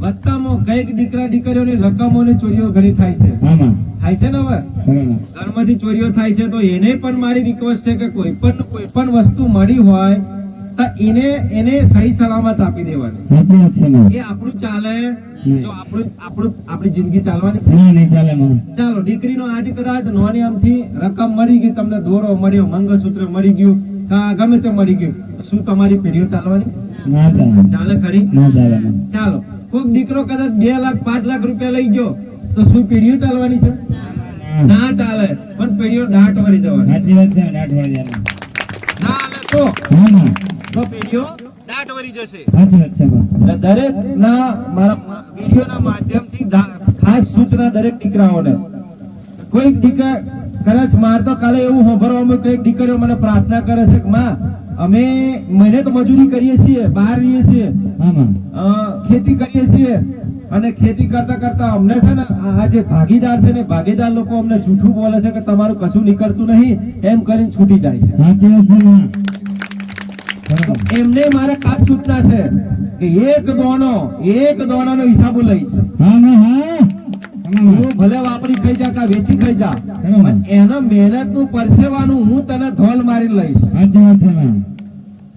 વત્તામાં કઈક દીકરા દીકરીઓની રકમોની ચોરીઓ ઘણી થાય છે. હા માં થાય છે ને હવે ખરું માં ઘરમાંથી ચોરીઓ થાય છે, તો એને પણ મારી રિક્વેસ્ટ છે કે કોઈ પણ વસ્તુ મળી હોય તો એને સહી સલામત આપી દેવાની. સાચી વાત છે માં એ આપણું ચાલે, જો આપણી જિંદગી ચાલવાની છે. ના નહીં ચાલે માં ચાલો દીકરીનો આજે કદાચ નોની આમથી રકમ મળી ગઈ, તમને દોરો મળ્યો, મંગળસૂત્ર મળી ગયું, કા ગમે તે મળી ગયું, તો શું તમારી પેઢીઓ ચાલવાની? ના ચાલે ચાલે ખરી? ના ચાલે માં ચાલો કોઈક દીકરો કદાચ 2 લાખ 5 લાખ રૂપિયા લઈ ગયો તો શું પેઢીઓ ચાલવાની છે? ના ચાલે, પણ પેઢીઓ દાટ વળી જવાની. સાચી વાત છે દાટ વાળી જાય ના હાલે તો હા માં પેઢીઓ દાટ વળી જશે. સાચી વાત છે માં દરેક ના મારા વિડીયોના માધ્યમથી ખાસ સૂચના દરેક દીકરાઓને, કોઈક દીકરા કદાચ માર તો કાલે એવું સાંભળવામાં કઈક દીકરીઓ મને પ્રાર્થના કરે છે કે માં અમે મહેનત મજૂરી કરીએ છીએ, બહાર રહીએ છીએ, હા માં ખેતી કરીએ છીએ, અને ખેતી કરતા કરતા અમને છે ને આ જે ભાગીદાર છે ને ભાગીદાર લોકો અમને જૂઠું બોલે છે કે તમારું કશું નીકળતું નહીં એમ કરીને છૂટી જાય છે. સાચી વાત છે માં ખરું એમને મારે ખાસ સૂચના છે કે એક દોણાનો હિસાબો લઈશ. હા માં હા તમામાં હું ભલે વાપરી ખાઈ જા કા વેચી ખાઈ જા, ખરું માં એના મહેનતનું પરસેવાનું હું તને ધોલ મારી લઈશ. સાચી વાત છે માં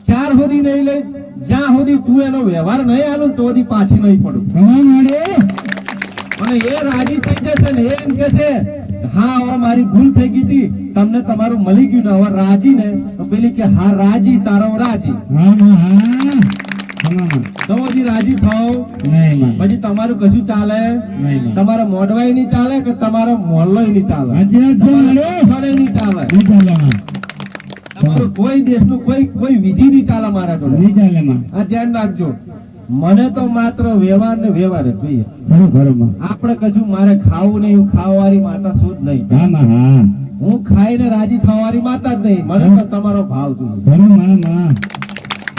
ચાર સુધી નહીં લઈ, જ્યાં સુધી તું એનો વ્યવહાર નહીં આલું તો સુધી પાછી નહીં પડું. તમામ આડે અને એ રાજી થઈ જશે ને એ એમ કે છે હા હવે મારી ભૂલ થઈ ગઈ હતી, તમને તમારું મળી ગયું ને હવે રાજી ને, તો પેલી કે હા રાજી તારો રાજી, હા માં હા તમામાં તો હજી રાજી થાવ. નહીં માં પછી તમારું કશું ચાલે? નહીં માં તમારા મોઢવાય નહીં ચાલે કે તમારો મોહલ્લો નહીં ચાલે, સાચી વાત છે તમારા આડે ઘરે નહીં ચાલે, નહીં ચાલે માં તમારું કોઈ દેશનું કોઈ વિધિ નહીં ચાલે મારા જોડે. નહીં ચાલે માં આ ધ્યાન રાખજો. મને તો માત્ર વ્યવહાર ને વ્યવહાર જ જોઈએ. ખરું ખરું માં આપણે કશું મારે ખાવું નહીં, હું ખાવાવાળી માતા શું જ નહીં. હા માં હા હું ખાઈને રાજી થવાવાળી માતા જ નહીં. મને તો તમારો ભાવ જોઈએ, ખરું માં માં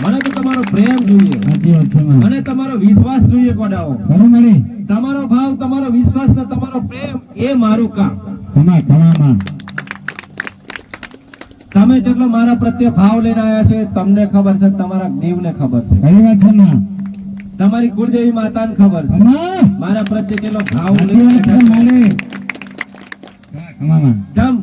મને તો તમારો પ્રેમ જોઈએ, સાચી વાત છે માં મને તમારો વિશ્વાસ જોઈએ. કોડાઓ ખરું મળી તમારો ભાવ, તમારો વિશ્વાસ ને તમારો પ્રેમ એ મારું કામ. તમામાં તમે જેટલો મારા પ્રત્યે ભાવ લઈને આવ્યા છે તમને ખબર છે, તમારા દેવને ખબર છે, ખરી વાત છે માં તમારી કુળદેવી માતાને ખબર છે અમા મારા પ્રત્યે કેટલો ભાવ સાચી લઈને વાત છે આવ્યા છે. મારે તમામાં જેમ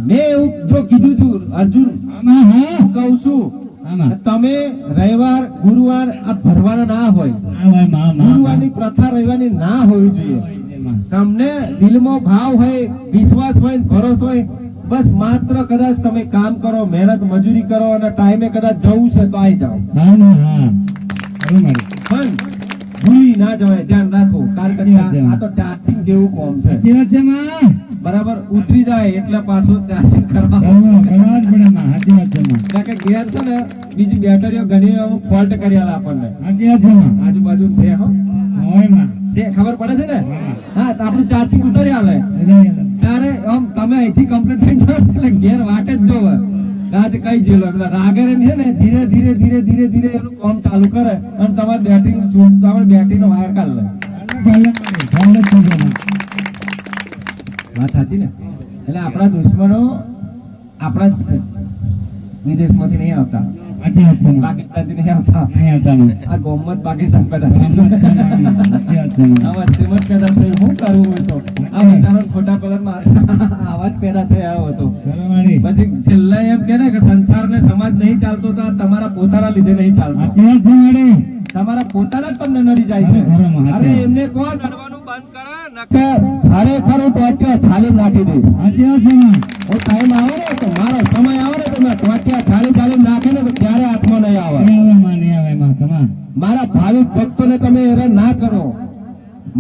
મેં એવું જો કીધું છું અર્જુન, આમાં હા કહું છું આમાં તમે રવિવાર ગુરુવાર આ ભરવાના ના હોય, આ ભાઈ માં ગુરુવારની પ્રથા રવિવારની ના હોવી જોઈએ. માં તમને દિલમાં ભાવ હોય, વિશ્વાસ હોય, ભરોસો હોય, બસ માત્ર કદાચ તમે કામ કરો, મહેનત મજૂરી કરો અને ટાઈમે કદાચ જવું છે તો આવી જાઓ, હા માં હા ખરું મળી પણ ભૂલી ના જવાય. ધ્યાન રાખો, કારણ કે આ તો ચાર્જિંગ જેવું કોમ છે. સાચી વાત છે માં બરાબર ઉતરી જાય એટલે પાછું ચાર્જિંગ કરવા કરવા જ પડે માં સાચી વાત છે માં કારણ કે ઘેર છે ને બીજી બેટરીઓ ઘણી ફોલ્ટ કરી આલે આપણને. સાચી વાત છે માં આજુબાજુ છે હો, હોય માં છે ખબર પડે છે ને. હા તો આપણું ચાર્જિંગ ઉતરી આલે ત્યારે આમ તમે અહીંથી કમ્પ્લીટ થઈ જાવ એટલે ઘેર વાટે જ જોવે આજ કઈ જેલો એટલે રાગરે છે ને ધીરે ધીરે ધીરે ધીરે ધીરે એનું કામ ચાલુ કરે અને તમારી બેટરીનો વાયર કાઢ લે. વાત સાચી ને. એટલે આપણા દુશ્મનો આપણા જ છે, વિદેશમાંથી નહીં આવતા, સાચી વાત છે માં પાકિસ્તાનથી નહીં આવતા, નહીં આવતા માં આ ગોમત પાકિસ્તાન પેદા થયું. સાચી વાત છે માં આ વસ્તીમાં જ પેદા થયું. શું કરવું હોય તો આ વિચારો ખોટા પદાર્થમાં આવાજ પેદા થયા હતો. ખરું મળી પછી છેલ્લા એમ કે ને કે સંસાર ને સમાજ નહીં ચાલતો તો આ તમારા પોતાના લીધે નહીં ચાલતો. સાચી વાત છે મળી તમારા પોતાના જ તમને નડી જાય છે. ખરું, ખરું, અરે એમને કોણ નડવાનું કે ખરેખર હું ટોટિયા છાલી નાખી દઈશ. સાચી વાત છે માં. હું ટાઈમ આવે ને તો મારો સમય આવે ને તો મેં ટોટિયા છાલી નાખે ને તો ત્યારે હાથમાં નહીં આવે. નહીં આવે માં, નહીં આવે માં કમા. મારા ભાવિક ભક્તોને તમે હેરાન ના કરો,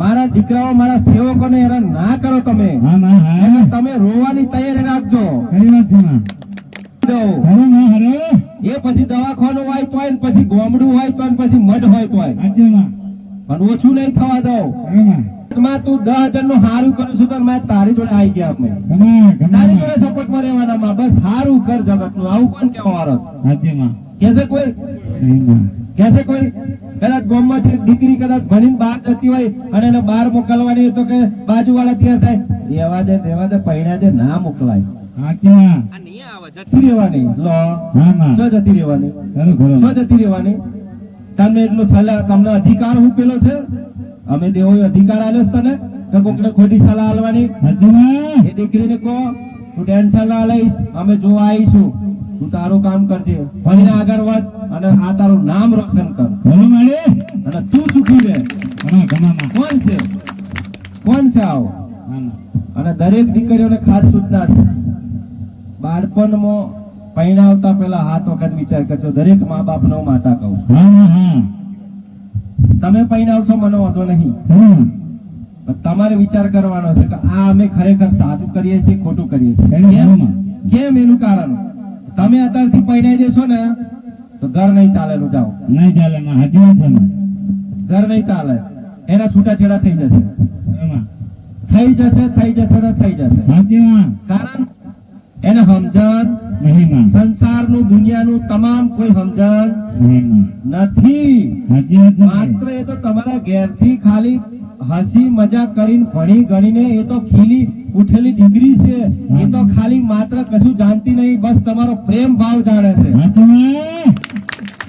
મારા દીકરાઓ મારા સેવકોને હેરાન ના કરો. તમે હા માં હા. એટલે તમે રોવાની તૈયારી રાખજો. ખરી વાત છે માં. દઉં. હરો માં હરો. એ પછી દવાખાનું હોય તોય ને પછી ગોમડું હોય તોય ને પછી મઢ હોય તોય સાચી માં. પણ ઓછું નહીં થવા દઉં. હરો માં. માં તું 10,000 નું હારું કરું છું તો મેં તારી જોડે આવી ગયા અમે કમા કમા તારી માં. જોડે સપોર્ટમાં રહેવાના માં. બસ હારું કર જગત નું. આવું કોણ કેવા વાળો સાચી માં. કેસે કોઈ નહીં માં. કેસે કોઈ કદાચ ગામમાંથી દીકરી કદાચ ભણીને બહાર જતી હોય અને એને બહાર મોકલવાની હોય તો કે બાજુવાળા તૈયાર થાય દેવા દે પૈણા દે ના મોકલાય. સાચી માં. જતી રહેવાની લો. હા માં. જો જતી રહેવાની ખરું ખરું જો માં. જતી રહેવાની. તમને એટલો સલાહ તમને અધિકાર હું પેલો છે અમે દેવો એ અધિકાર આલ્યો છે તને કે કોકને ખોટી સલાહ આલવાની. સાચી માં. એ દીકરીને કહો તું ટેન્શન ના લઈશ, અમે જોવા આવીશું, તું તારું કામ કરજે, ભણીને આગળ વધ અને આ તારું નામ રોશન કર ખરું મળે. અને તું સુખી રહે. કમા કમા માં. કોણ છે આવો? હા માં. અને દરેક દીકરીઓને ખાસ સૂચના છે, બાળપણમાં પૈણાવતા પહેલા 7 વખત વિચાર કરજો. દરેક મા બાપનો હું માતા કહું. હા માં હા. તમે પૈણાવશો મને વાંધો નહીં, ખરું. પણ તમારે વિચાર કરવાનો છે કે આ અમે ખરેખર સાચું કરીએ છીએ ખોટું કરીએ છીએ. ખરું કેમ? માં. કેમ? એનું કારણ તમે અત્યારથી પૈણાઈ દેશો ને તો ઘર નહીં ચાલેલું. જાઓ, નહીં ચાલે માં. સાચી વાત છે માં. ઘર નહીં ચાલે, એના છૂટાછેડા થઈ જશે. ખરું માં. થઈ જશે ને થઈ જશે. સાચી માં. કારણ એને સમજણ નહીં માં. સંસારનું દુનિયાનું તમામ કોઈ સમજણ નહીં માં. નથી. સાચી વાત છે. માત્ર એ તો તમારા ઘેરથી ખાલી હસી મજાક કરીને ભણી ગણીને એ તો ખીલી ઉઠેલી દીકરી છે. એ તો ખાલી માત્ર કશું જાણતી નહીં, બસ તમારો પ્રેમ ભાવ જાણે છે. સાચી માં.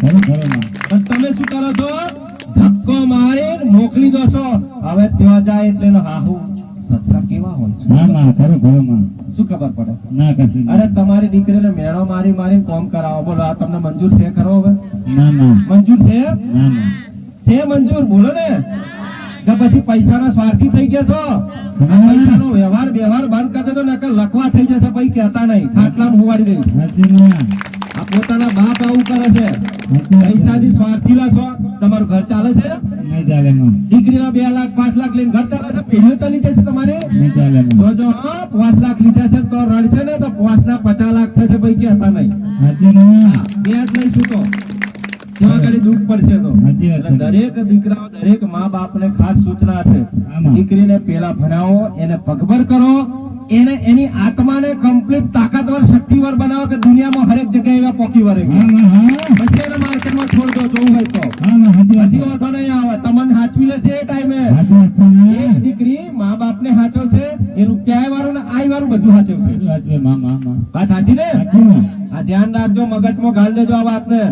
ખરું ખરું માં. પણ તમે શું કરો છો? ધક્કો મારી મોકલી દો છો. હવે ત્યાં જાય એટલે એનો હાહુ સસરા કેવા હોય છે હા માં. ખરું ખરું માં. શું ખબર પડે? ના કશું અરે તમારી દીકરીને મેણો મારીને કોમ કરાવો. બોલો આ તમને મંજૂર છે ખરો? હવે ના ના મંજૂર છે? ના ના. છે મંજૂર? બોલો ને. કે પછી પૈસાના સ્વાર્થી થઈ ગયા છો? આ પૈસાનો વ્યવહાર બંધ કરી દેજો, નકર લખવા થઈ જશે. પછી કહેતા નહીં, ખાટલામાં હોવાડી દઈશ. સાચી માં. આ પોતાના બાપ આવું કરે છે. પૈસાથી સ્વાર્થીલા છો. તમારું ઘર ચાલે છે? નહીં ચાલે માં. દીકરીના 2 લાખ 5 લાખ લઈને ઘર ચાલે છે? પેઢીઓ ચાલી જશે તમારે? નહીં ચાલે માં. જો 5 લાખ લીધા છે તો રડશે ને તો 5 ના 50 લાખ થશે. ભાઈ કહેતા નહીં. સાચી માં. વ્યાજ નહીં છૂટો, ત્યાં આગળ દુઃખ પડશે તો. સાચી વાત એટલે છે. દરેક દીકરાઓ દરેક મા બાપને ખાસ સૂચના છે, આમાં. દીકરીને પેલા ભણાવો, એને પગભર કરો, એને એની આત્માને કમ્પ્લીટ તાકાતવર શક્તિવર બનાવો કે દુનિયામાં હરેક જગ્યાએ એવા પોકી વરે. હા માં હા. પછી એને માર્કેટમાં છોડ દો જોવું હોય તો. હા માં. સાચી વાત પછી છે. વાંધો નહીં આવે, તમને હાચવી લેશે એ ટાઈમે. સાચી વાત છે માં. એક દીકરી મા બાપને હાચવશે, એનું ક્યાંય વાળું ને આય વાળું બધું હાચવશે. સાચી વાત છે માં માં માં. વાત સાચી ને? સાચી માં. આ ધ્યાન રાખજો, મગજમાં ગાળ દેજો આ વાતને.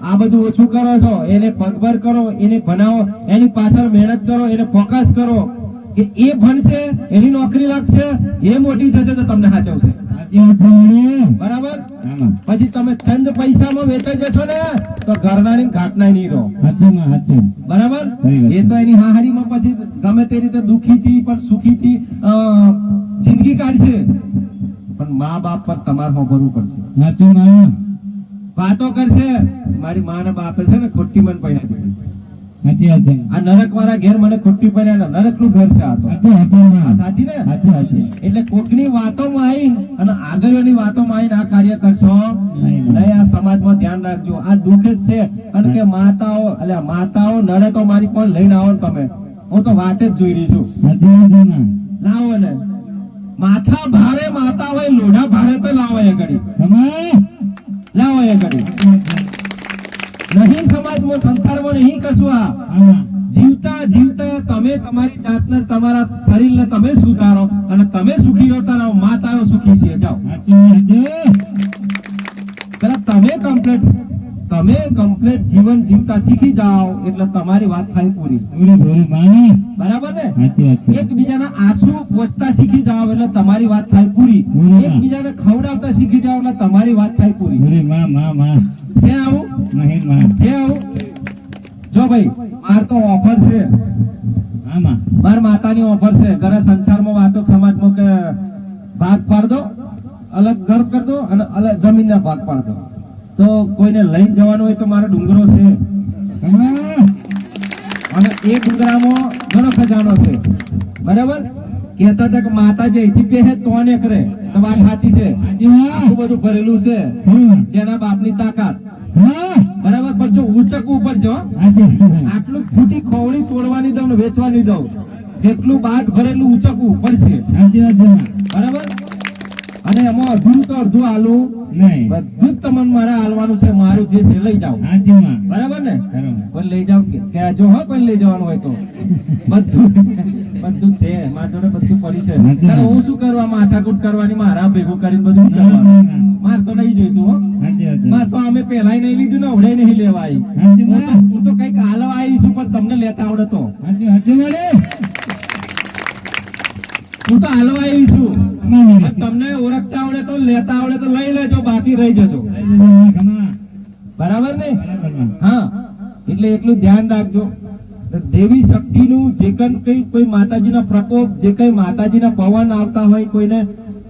આ બધું ઓછું કરો છો, એને પગભર કરો, એને ભણાવો, એની પાછળ મહેનત કરો, એને ફોકસ કરો કે એ ભણશે, એની નોકરી લાગશે, એ મોટી થશે તો તમને સાચવશે. સાચી વાત છે માં. બરાબર? હા માં. પછી તમે ચંદ પૈસામાં વેચાઈ જશો ને તો ઘરનાની ઘાટના નહીં રહો. સાચી માં. સાચી. બરાબર? ખરી વાત છે. એ તો એની હાહારીમાં પછી ગમે તે રીતે દુખીથી પણ સુખીથી જિંદગી કાઢશે. પણ મા બાપ પર તમારે હોભરવું પડશે. સાચી માં. વાતો કરશે, મારી મા ને બાપે છે ને ખોટી મન પડ્યા છે. સાચી વાત છે. આ નરક વાળા ઘેર મને ખોટી પડ્યા, નરક નું ઘર છે આ તો. સાચી સાચી આ માં. સાચી ને? સાચી સાચી. એટલે કોકની વાતોમાં આવી અને આગળની વાતોમાં આવીને આ કાર્ય કરશો નહીં. આ સમાજમાં ધ્યાન રાખજો. આ દુઃખ જ છે. અને કે માતાઓ નડે તો મારી પણ લઈને આવો ને તમે. હું તો વાટ જ જોઈ રહી છું. સાચી વાત છે માં. લાવો ને, માથા ભારે માતા હોય, લોઢા ભારે તો લાવો એ ઘડી. કમા. લાવો એ ઘડી. નહીં સમાજમાં સંસારમાં નહીં કશું. આ હા માં. જીવતા તમે તમારી જાતને તમારા શરીરને તમે સુધારો અને તમે સુખી રહો, તારા માતાઓ સુખી છે. જાઓ સાચી વાત છે. પેલા તમે કમ્પ્લીટ જીવન જીવતા શીખી જાઓ એટલે તમારી વાત થાય પૂરી. પૂરી પૂરી માં. બરાબર ને? સાચી વાત છે. એકબીજાના આંસુ પોંછતા શીખી જાઓ એટલે તમારી વાત થાય પૂરી. પૂરી. એકબીજાને ખવડાવતા શીખી જાઓ એટલે તમારી વાત થાય પૂરી. પૂરી માં માં માં. છે આવું? નહીં માં. છે આવું? જો ભાઈ, માર તો ઓફર છે. આમાં માર માતાની ઓફર છે ઘરે સંસારમાં વાતો સમાજમાં કે ભાગ પાડ દો, અલગ ઘર કર દો અને અલગ જમીનના ભાગ પાડ દો. તો કોઈને લઈને જવાનું હોય તો મારો ડુંગરો છે આમાં અને એ ડુંગરામાં ઘણો ખજાનો છે. બરાબર? કહેતા હતા કે માતાજી અહીંથી પહેરે તો ને કરે, તો વાત સાચી છે. હાજી આટલું બધું ભરેલું છે હા જેના બાપની તાકાત. હા બરાબર? પણ જો ઊંચકવું ઉપર છે હો. હાજી આટલું ખૂટી ખોવડી તોડવાની દઉં ને વેચવાની દઉં, જેટલું બાદ ભરેલું ઊંચકવું પડશે. હાજી હાજી બરાબર? અને એમાં અડધું તો અડધું આલું નહીં બધું જ તમને મારે આલવાનું છે. મારું જે છે લઈ જાઓ. હાજી માં બરાબર ને? બરાબર કોઈ લઈ જાઓ કહેજો હો, કોઈ લઈ જવાનું હોય તો. બધું બધું છે મારા જોડે, બધું પડી છે. ત્યારે હું શું કરવા માથાકૂટ કરવાની, મારા ભેગું કરીને બધું કરવાનું. માર તો નહીં જોઈતું હો. હાજી હાજી માર તો અમે પહેલાય નહીં લીધું ને હવડે નહીં લેવા આવી. હાજી હું તો કઈક હાલવા આવી છું પણ તમને લેતા આવડે તો. હાજી હાજી વાળે હું તો હાલવા આવી છું નહીં પણ તમને ઓળખતા આવડે તો લેતા આવડે તો લઈ લેજો, બાકી રહી જજો. બરાબર ને? હા, એટલે એટલું ધ્યાન રાખજો. દેવી શક્તિનું જે કઈ કોઈ માતાજીના પ્રકોપ, જે કઈ માતાજીના પવન આવતા હોય કોઈને,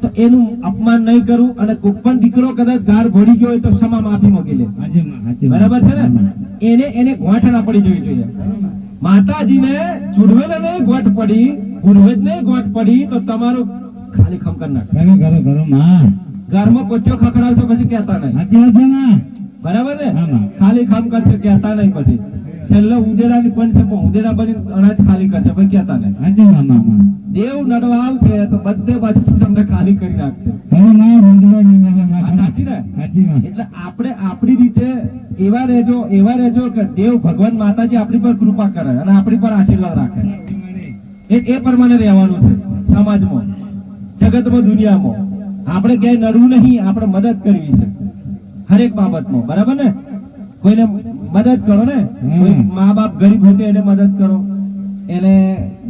તો એનું અપમાન નહીં કરવું. અને કોઈ પણ દીકરો કદાચ ગાર ભળી ગયો હોય તો ક્ષમા માફી માંગી લે. હાજી માં હાજી બરાબર છે ને? એને ગોઠ ના પડી જવી જોઈએ. માતાજીને ચૂડવેલે નહીં ગોઠ પડી, પૂર્વે જ નહીં ગોઠ પડી તો તમારું ખાલી ખમ કરી નાખશે. ઘરો ઘરો ઘરો માં ઘરમાં કોચો ખખડાવશો પછી કહેતા નહીં. હાજી હાજી માં બરાબર ને? હા, હા. ખાલી ખમ કરશે, કહેતા નહીં. પછી છેલ્લે ઉદેડા ની બનશે પણ ઉદેડા બની અનાજ ખાલી કરશે, પછી કહેતા નહીં. હાજી માં માં દેવ નડવા આવશે તો બધે બાજુ તમને ખાલી કરી નાખશે. ઘરો માં ગુંડવા ની આ સાચી ને? હાજી માં એટલે આપણે આપણી રીતે એવા રહેજો કે દેવ ભગવાન માતાજી આપણી પર કૃપા કરે અને આપણી પર આશીર્વાદ રાખે. એ પ્રમાણે રહેવાનું છે સમાજમાં, જગતમાં, દુનિયામાં. આપણે ક્યાંય નડવું નહીં, આપણે મદદ કરવી છે હરેક બાબતમાં. બરાબર ને? કોઈને મદદ કરો ને. કોઈ મા બાપ ગરીબ હોય તો એને મદદ કરો, એને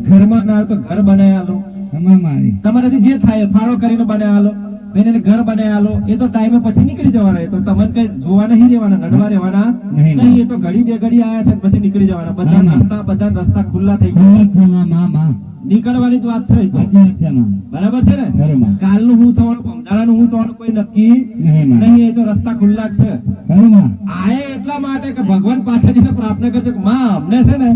ઘરમાં ના હોય તો ઘર બનાવી આલો. તમામ મારી તમારાથી જે થાય ફાળો કરીને બનાવી આલો. એને ઘર બનાવી આલો. એ તો ટાઈમે પછી નીકળી જવાના. એ તો તમને કઈ જોવા નહીં રહેવાના, નડવા રહેવાના નહીં. નહીં. એ તો ઘડી બે ઘડી આયા છે પછી નીકળી જવાના. બધા રસ્તા ખુલ્લા થઈ ગયા. બહુ છે માં માં નીકળવાની જ વાત છે. એ તો હાજી હાજી માં બરાબર છે ને? ઘરો માં કાલનું હું થવાનું, ભમદાણાનું હું થવાનું કોઈ નક્કી નહીં માં નહીં. એ તો રસ્તા ખુલ્લા જ છે. ઘરો માં આએ એટલા માટે કે ભગવાન પાસેથી પ્રાર્થના કરજો કે માં અમને છે ને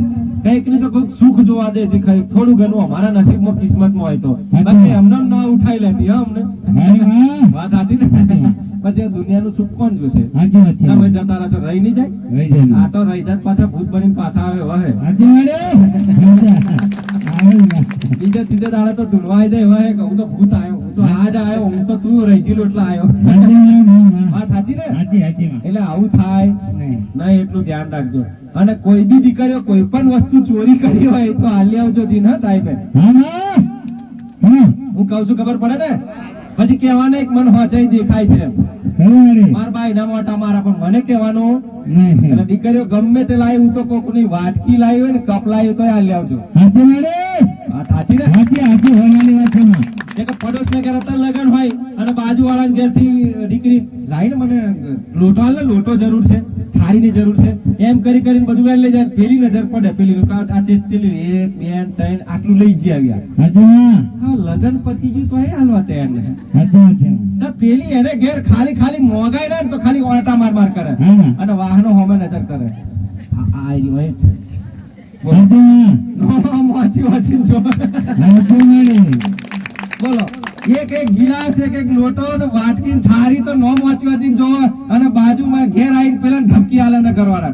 કઈક ની તો કોઈક સુખ જોવા દે છે, કઈક થોડું ઘણું અમારા નસીબમાં કિસ્મતમાં હોય તો. બાકી એમને ના ઉઠાઈ લેતી હો અમને. વાત સાચી ને? પછી આ દુનિયાનું સુખ કોણ જોશે? હાજી હાજી તમે જતા રહેશો, રહી નહીં જાય. રહી જાય આ તો રહી જાય પાછા ભૂત બનીને પાછા આવે હોય. હાજી વાળે આવે બીજા ત્રીજા દાડે તો ઢૂંઢવાઈ જાય હોય કે હું તો ભૂત આવ્યો, હું તો આજ આવ્યો, હું તો તું રહી ગયેલો એટલે આવ્યો. વાત સાચી ને? હાજી હાજી માં એટલે આવું થાય નહીં નહીં, એટલું ધ્યાન રાખજો. અને કોઈ બી દીકરીઓ કોઈ પણ વસ્તુ ચોરી કરી હોય તો હાલી આવજો જી ના ટાઈમે. હા માં હા હું કહું છું ખબર પડે ને? પછી કહેવાને એક મન હોચાઈ દેખાય છે ઘરો વાળે મારા ભાઈ ના મોટા મારા, પણ મને કહેવાનું નહીં અને દીકરીઓ ગમે તે લાવી, હું તો કોકની વાટકી લાવી હોય ને કપ લાવી હોય તો હાલી આવજો. હાજી વાળે આ સાચી ને? હાજી હાજી હોવાની વાત છે માં એક પડોશ ને ઘરે અત્યારે લગન હોય અને બાજુ વાળા ઘેરથી દીકરી લાવીને મને લોટો હાલ ને, લોટો જરૂર છે, થાળી ની જરૂર છે, એમ કરી કરીને બધું લઈ લઈ જાય. પેલી નજર પડે, પેલી આ પેલી 1 2 3 આટલું લઈ જ આવ્યા. હાજી માં હા, લગન પતી ગયું તો એ હાલવા તૈયાર નહીં. હાજી હાજી તો પેલી એને ઘેર ખાલી મોગાઈ ને તો ખાલી ઓટા માર કરે હા માં અને વાહનો હોમે નજર કરે. આ રહ્યું એ છે. હાજી માં વાંચી જો. હાજી વાળે બોલો, એક ગિલાસ, એક લોટો ને વાટકી ને થાળી તો નો વાંચી જો અને બાજુમાં ઘેર આવીને પેલા ધમકી આલે ને કરવાના.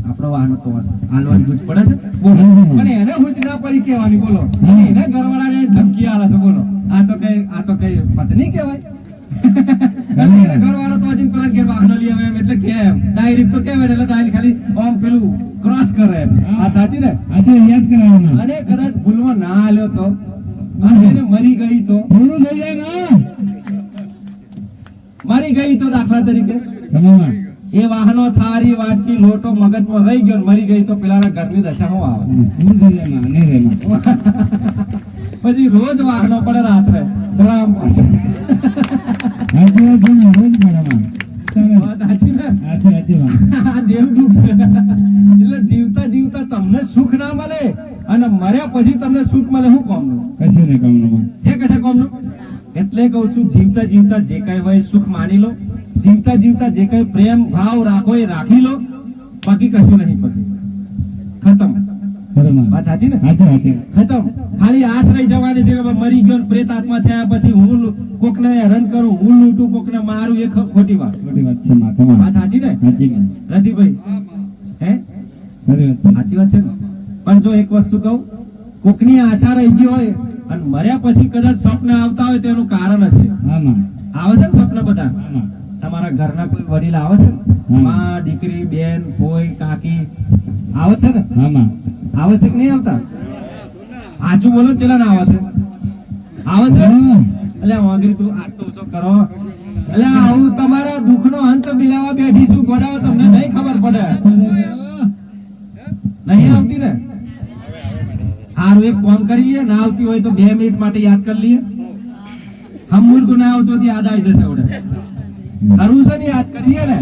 આપણો વાહનો તો હાલવાની ગુજ પડે છે. બોલો, પણ એને હુજ ના પડી કહેવાની. બોલો, અને એને ઘરવાળાને ધમકી આલે છે. બોલો, આ તો કઈ પત્ની કહેવાય? અને એને ઘરવાળો તો હજી પેલા ઘેર વાહનો લઈ આવે એમ એટલે કેમ ડાયરેક્ટ તો કહેવાય એટલે ડાયરેક્ટ ખાલી આમ પેલું ક્રોસ કરે એમ. આ સાચી ને? હાજી યાદ કરાવવાનું અને કદાચ ભૂલમાં ના આલ્યો તો અને એને મરી ગઈ તો પૂરું થઈ જાય ના મરી ગઈ તો દાખલા તરીકે તમામ એ વાહનો, થાળી, વાટકી, લોટો મગજમાં રહી ગયો ને મરી ગઈ તો પેલાના ઘરની દશામાં આવે. પૂરું થઈ જાય માં નહીં રે માં પછી રોજ વાહનો પડે રાત્રે રામ પાછળ. હાજી હાજી માં રોજ મારા માં વાત સાચી ને? હાજી હાજી માં આ દેવ દુઃખ છે. એટલે જીવતા તમને સુખ ના મળે અને મર્યા પછી તમને સુખ મળે શું કામનું કશું નહીં કામનું છે કશા કામનું એટલે કહું છું જીવતા જીવતા જે કઈ હોય સુખ માની લો જીવતા જીવતા જે કઈ પ્રેમ ભાવ રાખો એ રાખી લો બાકી કશું નહીં પછી ખતમ બરોબર વાત સાચી ને સાચું સાચું ખતમ ખાલી આશ રહી જવાની છે કે મરી ગયો ને પ્રેત આત્મા થયા પછી હું કોકને હેરાન કરું હું લૂંટું કોકને મારું એ ખોટી વાત ખોટી વાત છે માથામાં વાત સાચી ને સાચી રતિભાઈ હે ખરી વાત છે સાચી વાત છે ને પણ જો એક વસ્તુ કહું કોકની આશા રહી ગઈ હોય અને મર્યા પછી કદાચ સપના આવતા હોય તેનું કારણ હશે હા માં આવે છે ને સપના બધા હા માં તમારા ઘરના કોઈ વડીલ આવે છે માં દીકરી બેન કોઈ કાકી આવે છે ને હા માં આવે છે કે નહીં આવતા આજુ બોલો ને ચેલા ના આવે છે આવે છે એટલે વાંગરી તું આજ તો ઓછો કરો એટલે આવું તમારા દુઃખનો અંત મિલાવા બેઠી છું ગોડાઓ તમને નહીં ખબર પડે નહીં આવતી ને હારું એક કામ કરીએ ના આવતી હોય તો 2 મિનિટ માટે યાદ કરી લઈએ હમ મૂર્ખ ના આવતો તો યાદ આવી જશે ઓડે કરવું છે ને યાદ કરીએ ને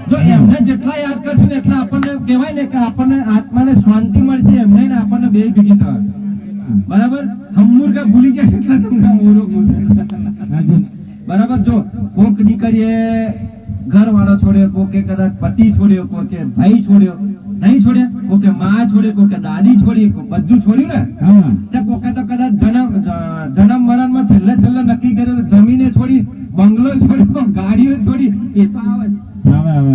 જો એમને જેટલા યાદ કરશું ને એટલા આપણને કહેવાય ને કે આપણને આત્માને શાંતિ મળશે એમને ને આપણને બે ભેગી થવા બરાબર હમૂર કે ભૂલી ગયા એટલા તમને મોરો બરાબર જો કોક દીકરીએ ઘર વાળો છોડ્યો કોકે કદાચ પતિ છોડ્યો કોકે ભાઈ છોડ્યો નહીં છોડ્યા કોકે માં છોડ્યો કોકે દાદી છોડી બધું છોડ્યું ને હા તે કોકે તો કદાચ જન્મ મરણમાં છેલ્લે નક્કી કર્યું તો જમીને છોડી બંગલો છોડ્યો ગાડીઓ છોડી એ તો આવે આવે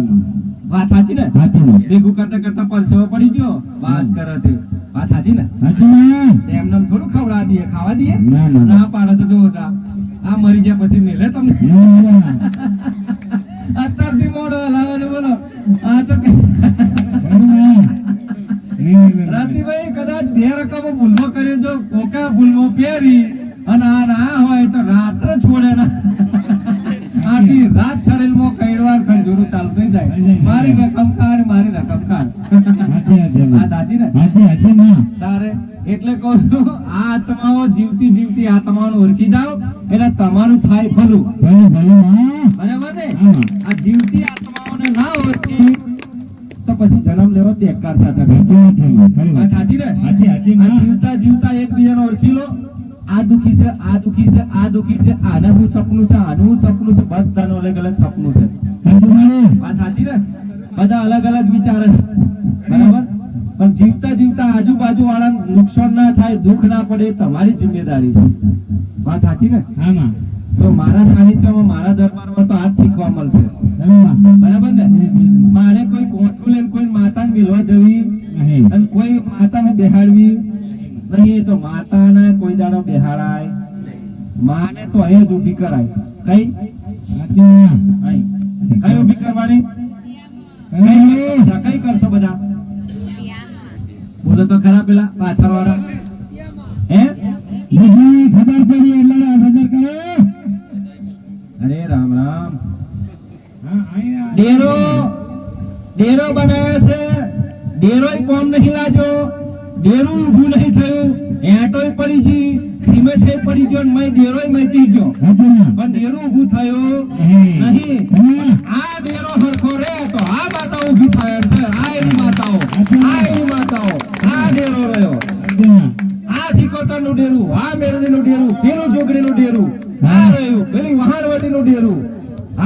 વાત સાચી ને સાચી ભેગું કરતા કરતા પરસેવો પડી ગયો વાત કરે તે વાત સાચી ને સાચું માં એમને થોડું ખવડા દઈએ ખાવા દઈએ ના, ના. ના પાડે તો જો આ મરી ગયા પછી મેલે તમને અત્યારથી મોડો લાવો ને બોલો આ તો રાતીભાઈ કદાચ 2 રકમો ભૂલવો કર્યો જો કોકા ભૂલવો પહેરી અને આ ના હોય તો રાત્રે છોડે ના આખી રાત શરીરમાં કઈડવા ખંજોરું ચાલુ થઈ જાય મારી રકમ કાઢ મારી રકમ કાઢ આ દાદી ને તારે એટલે કહું છું આ આત્માઓ જીવતી જીવતી આત્માઓને ઓળખી જાઓ એટલે તમારું થાય ભલું બરાબર ને આ જીવતી આત્માઓને ના ઓળખી તો પછી જન્મ લેવો બેકાર સાથે સાચી ને આ જીવતા જીવતા એકબીજાને ઓળખી લો આ દુખી છે આ દુખી છે આ દુખી છે આનું હું સપનું છે આનું હું સપનું છે બધાનું અલગ અલગ સપનું છે વાત સાચી ને બધા અલગ અલગ વિચારે છે બરાબર પણ જીવતા જીવતા આજુબાજુ વાળા નુકસાન ના થાય દુઃખ ના પડે એ તમારી જિમ્મેદારી છે વાત સાચી ને તો મારા સાનિધ્યમાં મારા દરબારમાં તો આ જ શીખવા મળશે બરાબર ને મારે કોઈ કોઠું લઈને કોઈ માતાને મિલવા જવી અને કોઈ માતાને બેહાડવી નહીં તો માતાને કોઈ દાડો બેહાડાય માને તો અહીં જ ઊભી કરાય કઈ કઈ ઊભી કરવાની કઈ કરશો બધા બોલો તો ખરા પેલા પાછળ વાળા હે ખબર પડી એટલે ખબર કરો અરે રામ રામ ડેરો બનાવ્યો છે ડેરોય કોમ નહીં લાજો ડેરું ઊભું નહીં થયું એટોય પડી ગઈ સિમેન્ટ પડી ગયો મેં ડેરોય મચી ગયો પણ ડેરું ઊભું થયું નહીં આ ડેરો હરખો રે તો આ માતાઓ ઊભી થાય છે આ એની માતાઓ આ ડેરો રહ્યો આ સિકોતર નું ડેરું આ મેરડી નું ડેરું પેલું જોગડી નું ડેરું આ રહ્યું પેલી વહાણવટી નું ડેરું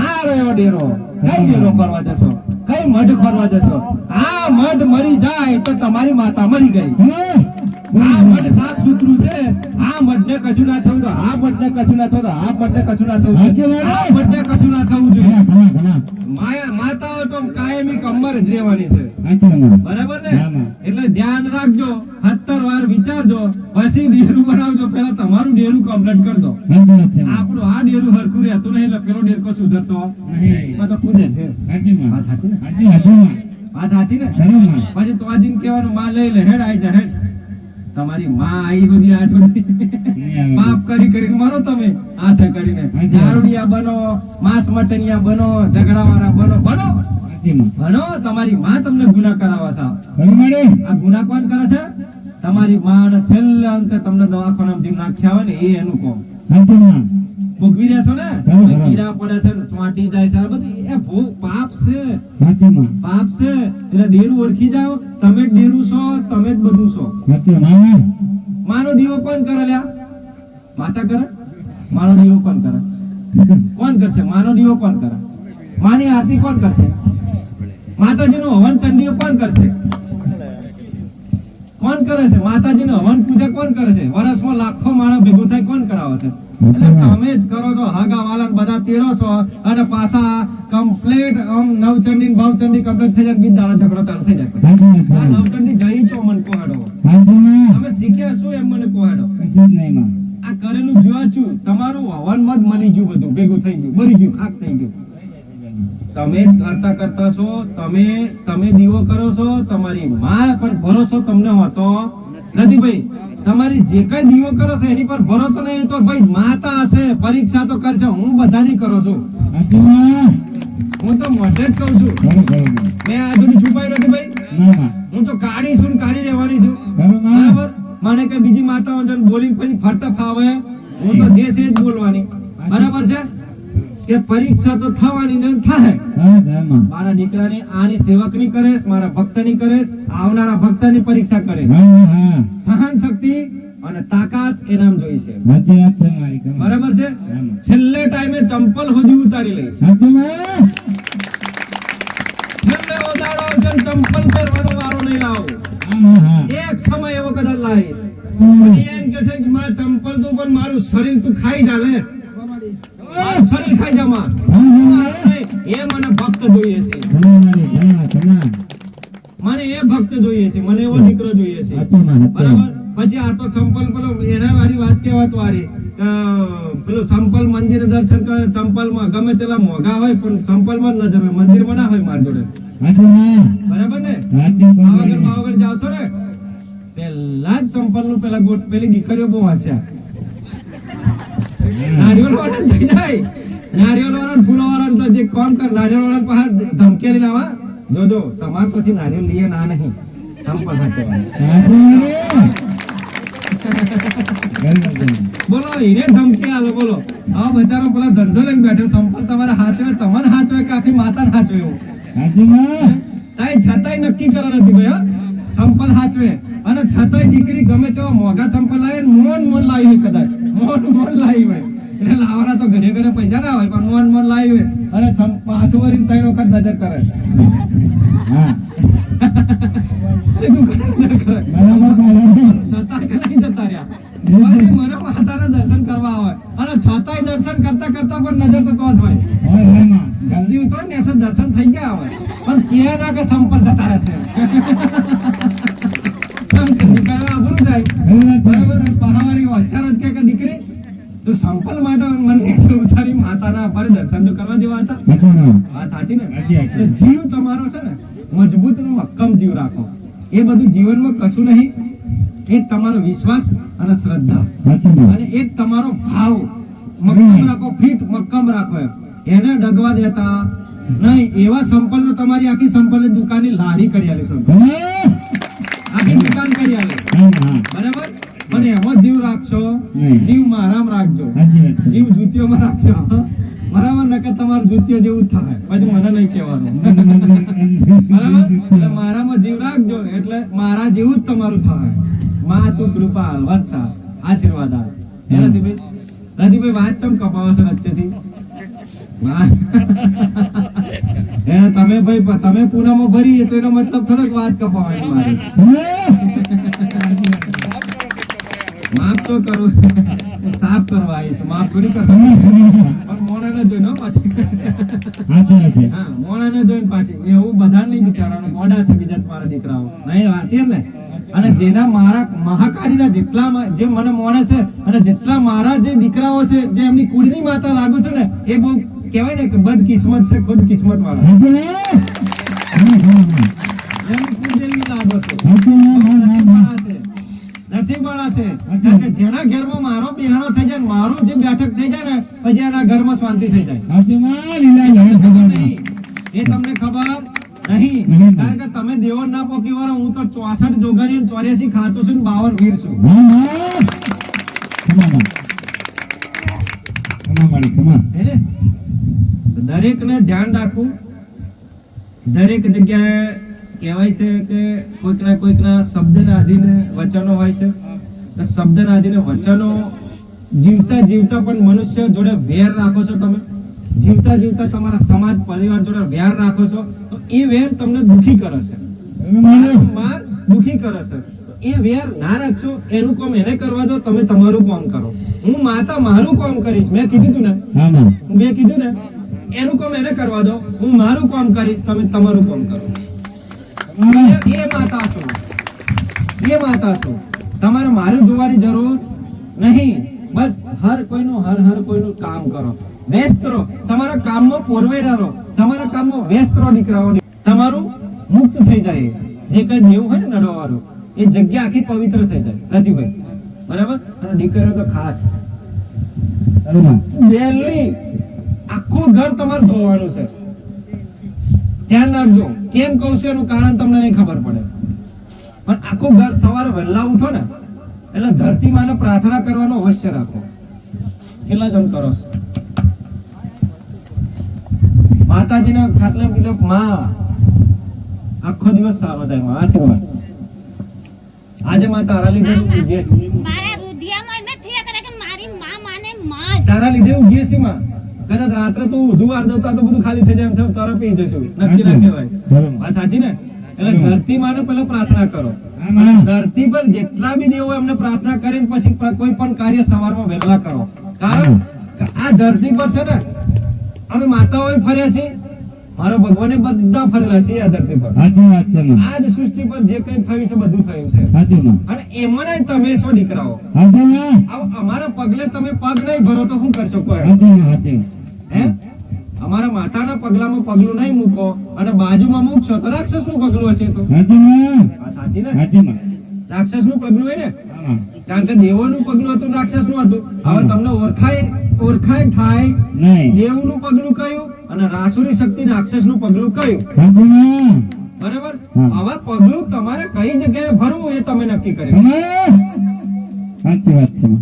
આ રહ્યો ડેરો કઈ ડેરો કરવા જશો કઈ મઢ ખોરવા જશો આ મઢ મરી જાય તો તમારી માતા મરી ગઈ આ મઢ સાફ સુથરું છે આ મઢને કશું ના થયું તો આ મઢને કશું ના થયું તો આ મઢને કશું ના થવું જોઈએ આ મઢને કશું ના થવું જોઈએ માતાઓ તો કાયમી કમર જ રહેવાની છે બરાબર ને એટલે ધ્યાન રાખજો 70 વાર વિચારજો પછી ડેરું બનાવજો પેલા તમારું ડેરું કમ્પ્લીટ કરી દો આપણું આ ડેરું હરખું રહેતું નહીં એટલે પેલો ડેરકો સુધરતો નહીં તો કૂદે છે વાત સાચી ને પછી તો આજીને કહેવાનું માં લઈ લે હેડ આવી જા હેડ તમારી માં આવી બધી આ છોડી પાપ કરી મરો તમે હાથે કરીને દારૂડિયા બનો માંસ મટનિયા બનો ઝઘડાવાળા બનો તમારી માં તમને ગુનાહ કરાવે છે આ ગુનાહ કોણ કરે છે તમારી માં ને છેલ્લે અંતે તમને દવાખાનામાં જીવ નાખ્યા હોય ને એ એનું કોમ ભોગવી રહ્યા છો ને બરાબર. કીડા પડે છે ને ચોંટી જાય છે આ બધું એ પાપ છે સાચી માં પાપ છે એટલે ડેરું ઓળખી જાઓ તમે જ ડેરું છો તમે જ બધું છો સાચી માં માનો દીવો કોણ કરે લ્યા માતા કરે માનો દીવો કોણ કરે કોણ કરશે માનો દીવો કોણ કરે માની આરતી કોણ કરશે માતાજીનું હવન ચંડીઓ કોણ કરશે કોણ કરે છે માતાજીનું હવન પૂજા કોણ કરે છે વર્ષમાં લાખો માણસ ભેગું થાય કોણ કરાવે છે એટલે તમે જ કરો છો હાગા વાલા બધા તેડો છો અને પાછા કમ્પ્લીટ નવચંડી ભાવચંડી કમ્પ્લીટ થઈ જાય બીજ દાડા ઝઘડો ચાલુ થઈ જાય સાચી આ વાત નવચંડી જઈ છો મને કોહાડો સાચી માં તમે શીખ્યા શું એમ મને કોહાડો કશું જ નહીં માં આ કરેલું જોવા છું તમારું હવન મત મળી ગયું બધું ભેગું થઈ ગયું બરી ગયું ખાક થઈ ગયું તમે જ કરતા કરતા છો તમે દીવો કરો છો તમારી માં પણ ભરોસો તમને હોતો નથી ભાઈ તમારી જે કઈ દીવો કરો છો એની પર ભરોસો નહીં તો ભાઈ માતા હશે પરીક્ષા તો કરશે હું બધાની કરું છું સાચી માં હું તો મોઢે જ કહું છું બરોબર મેં આ સુધી છુપાઈ નથી ભાઈ ના માં હું તો કાઢી છું ને કાઢી રહેવાની છું બરોબર બરાબર મને કઈ બીજી માતાઓ જન બોલી પછી ફરતા ફાવે હું તો જે છે જ બોલવાની બરાબર છે કે પરીક્ષા તો થવાની ને થાય હા જય માં મારા દીકરાની આની સેવકની કરે મારા ભક્તની કરે આવનારા ભક્તની પરીક્ષા કરે હા હા સહન શક્તિ અને તાકાત એનામ જોઈ છે સાચી વાત છે મારી કમાલ. બરાબર છે હા માં. છેલ્લે ટાઈમે ચંપલ સુધી ઉતારી લઈશ સાચી માં છેલ્લે ઓદાડો આવશે ને ચંપલ પહેરવાનો વારો નહીં લાવો હા હા એક સમય એવો કદાચ લાવીશ પછી એમ કે છે કે મારા ચંપલ તો પણ મારું શરીર તું ખાઈ જાવે મારું શરીર ખાઈ જા માં મારું નહીં. એ મને ભક્ત જોઈએ છે ઘણા મારી ઘણા ઘણા મને એ ભક્ત જોઈએ છે મને એવો દીકરો જોઈએ છે સાચી માં સાચી બરાબર પછી આ તો સંપલ પેલો એના વાળી વાત કહેવાત વાળી પેલું સંપલ મંદિર દર્શન કરે સંપલમાં ગમે તેલા મોંઘા હોય પણ સંપલમાં જ નજર હોય મંદિરમાં ના હોય મારી જોડે સાચી માં બરાબર ને સાચી પાવાગઢ માં પાવાગઢ જાવ છો ને પેલા જ સંપલ નું પેલા ગોટ પેલી દીકરીઓ બહુ વાંચ્યા નારિયેળ વાળા થઈ જાય નારિયેળ વાળા ફૂલો વાળા તો જે કામ કર નારિયેળ વાળા પાસે ધમકેલી લાવા જોજો તમાર પછી નારિયેળ લઈએ ના નહીં સંપલ સાચવવાનું. સાચી માં બોલો એને ધમકી આલો બોલો આ બચારો પેલા ધંધો લઈને બેઠો સંપલ તમારે હાચવે તમને હાચવે કે આખી માતા હાચવે એવું સાચી માં તાઈ છતાંય નક્કી કરો નથી ભાઈ હો. સંપલ હાચવે અને છતાંય દીકરી ગમે તેવા મોંઘા સંપલ લાવે મોન લાવી હોય કદાચ મોન લાવી હોય એટલે લાવવાના તો ઘરે ઘરે પૈસા ના હોય પણ મોન લાવી હોય અને પાછું વળી 3 વખત નજર કરે હા એ દુકાને નજર કરે બરાબર બરાબર છતાં કે નહીં જતા રહ્યા પછી મને માતાના દર્શન કરવા આવે અને છતાંય દર્શન કરતા કરતા પણ નજર તો જ હોય હોય હોય માં જલ્દી ઉતરો ને એસે દર્શન થઈ ગયા હોય પણ કે ના કે સંપર્ક જતા રહેશે કરવા અઘરું જાય બરાબર પહાવાળી હોશિયાર જ કે દીકરી તું સંપલ માટે મને નીચે ઉતારી માતાના પર દર્શન તો કરવા જેવા હતા સાચી માં વાત સાચી ને સાચી, સાચી. તો જીવ તમારો છે ને મજબૂત અને મક્કમ જીવ રાખો એ બધું જીવનમાં કશું નહીં એક તમારો વિશ્વાસ અને શ્રદ્ધા સાચી માં અને એક તમારો ભાવ મક્કમ રાખો ફિટ મક્કમ રાખો એમ. એને ડગવા દેતા નહીં એવા સંપલ તમારી આખી સંપલ દુકાનની લારી કરી આલે છે આખી દુકાન કરી આલે બરાબર પણ એમાં જીવ રાખશો જીવ મારામ રાખજો સાચી વાત છે. જીવ જુતીઓમાં રાખશો બરાબર નકર તમારું જુતીઓ જેવું જ થાય પછી મને નહીં કહેવાનું બરાબર એટલે મારામાં જીવ રાખજો એટલે મારા જેવું જ તમારું થાય માં તું કૃપા વર્ષા આશીર્વાદ આ એનાથી ભાઈ વાત ચમ કપાવો છો વચ્ચેથી તમે ભાઈ તમે પૂનામાં ભરી તો એનો મતલબ થોડોક વાત કપાવાની મારી માફ તો કરું સાફ કરવા આવી છે માફ થોડી કરવા પણ મોણાને જોઈને હો પાછી સાચી વાત છે. હા મોણાને જોઈને પાછી એવું બધા નહીં બિચારાનું મોડા છે બીજા તમારા દીકરાઓ નહીં વાંચીએ ને અને જેના મારા મહાકાળીના જેટલા જે મને મોણે છે અને જેટલા મારા જે દીકરાઓ છે જે એમની કુળની માતા લાગુ છે ને એ બહુ કહેવાય ને કે બદ કિસ્મત છે ખુદ કિસ્મત વાળા સાચી વાત. એમની કુળ જેવી લાગો છો સાચી વાત. નસીબવાળા છે કારણ કે જેના ઘરમાં મારો બિહાણો થઈ જાય ને મારું જે બેઠક થઈ જાય ને પછી એના ઘરમાં શાંતિ થઈ જાય સાચી વાત. લીલા લીલા ખબર નહીં. એ તમને ખબર નહીં નહીં. કારણ કે તમે દેવો ના પોકી વાળો હું તો 64 જોગણી 84 ખાતો છું ને 52 વીર છું હા, હા. ખબર નહીં. ખબર હે ને? દરેકને ધ્યાન રાખવું. દરેક જગ્યાએ કહેવાય છે કે કોઈકના શબ્દના આધીને વચનો હોય છે. તો શબ્દના આધીને વચનો જીવતા જીવતા પણ મનુષ્ય જોડે વેર રાખો છો તમે. જીવતા જીવતા તમારા સમાજ પરિવાર જોડે વેર રાખો છો તો એ વેર તમને દુખી કરે છે. વારંવાર દુખી કરે છે. તો એ વેર ના રાખશો, એનું કામ એને કરવા દો, તમે તમારું કામ કરો. હું માતા મારું કામ કરીશ, મેં કીધું તું ને, મેં કીધું ને, એનું કામ એને કરવા દો, હું મારું કામ કરીશ, તમે તમારું કામ કરો. એ માતા છો, એ માતા છો. તમારે મારું જોવાની જરૂર નહીં. બસ હર કોઈનું કામ કરો, વ્યસ્ત રહો, તમારા કામમાં પોરવેરા રહો, તમારા કામમાં વ્યસ્ત રહો. દીકરાઓ તમારું મુક્ત થઈ જાય. જે કઈ દેવું હોય ને નડવાનું, એ જગ્યા આખી પવિત્ર થઈ જાય. રતિભાઈ બરાબર? અને દીકરીઓ તો ખાસ વહેલી આખું ઘર તમારે ધોવાનું છે. ધ્યાન રાખજો. કેમ કહું છું એનું કારણ તમને નહીં ખબર પડે, પણ આખું ઘર સવારે વહેલા ઉઠો ને એટલે ધરતી માને પ્રાર્થના કરવાનો અવશ્ય રાખો. કેટલા જણ કરો છો? માતાજીના ખાટલે કીધું માં આખો દિવસ સારો થાય, માં આશીર્વાદ. આજે માં તારા લીધે ઉગીએ છીએ. મારા રુધિયામાં એમ થયા કરે કે મારી માં માને માં જ. તારા લીધે ઉગીએ છીએ માં. કદાચ રાત્રે તું ઊંધું વાર દઉતા તો બધું ખાલી થઈ જાય, એમ તારા પી જશું. નક્કી ના કહેવાય. વાત સાચી ને? એટલે ધરતી માને પહેલા પ્રાર્થના કરો. ધરતી પર જેટલા બી દેવો એમને પ્રાર્થના કરીને પછી કોઈ પણ કાર્ય સવારમાં વહેલા કરો. કારણ કે આ ધરતી પર છે ને અમે માતાઓ ફર્યા છીએ, મારા ભગવાને બધા ફરેલા છે આ ધરતી પર. આ જ સૃષ્ટિ પર જે કઈ થયું છે બધું થયું છે. અને એમને તમે શું દીકરાઓ, અમારા પગલે તમે પગ નહીં ભરો તો શું કરશો? કોઈ હે? અમારા માતાના પગલામાં પગલું નહીં મૂકો અને બાજુમાં મૂકશો તો રાક્ષસ નું પગલું હશે. તો સાચી ને? રાક્ષસ નું પગલું હોય ને, કારણ કે દેવોનું પગલું હતું, રાક્ષસ નું હતું. હવે તમને ઓળખાય થાય દેવ નું પગલું કયું અને રાસુરી શક્તિ રાક્ષસ નું પગલું કયું. બરાબર? હવે પગલું તમારે કઈ જગ્યાએ ભરવું એ તમે નક્કી કરી લો.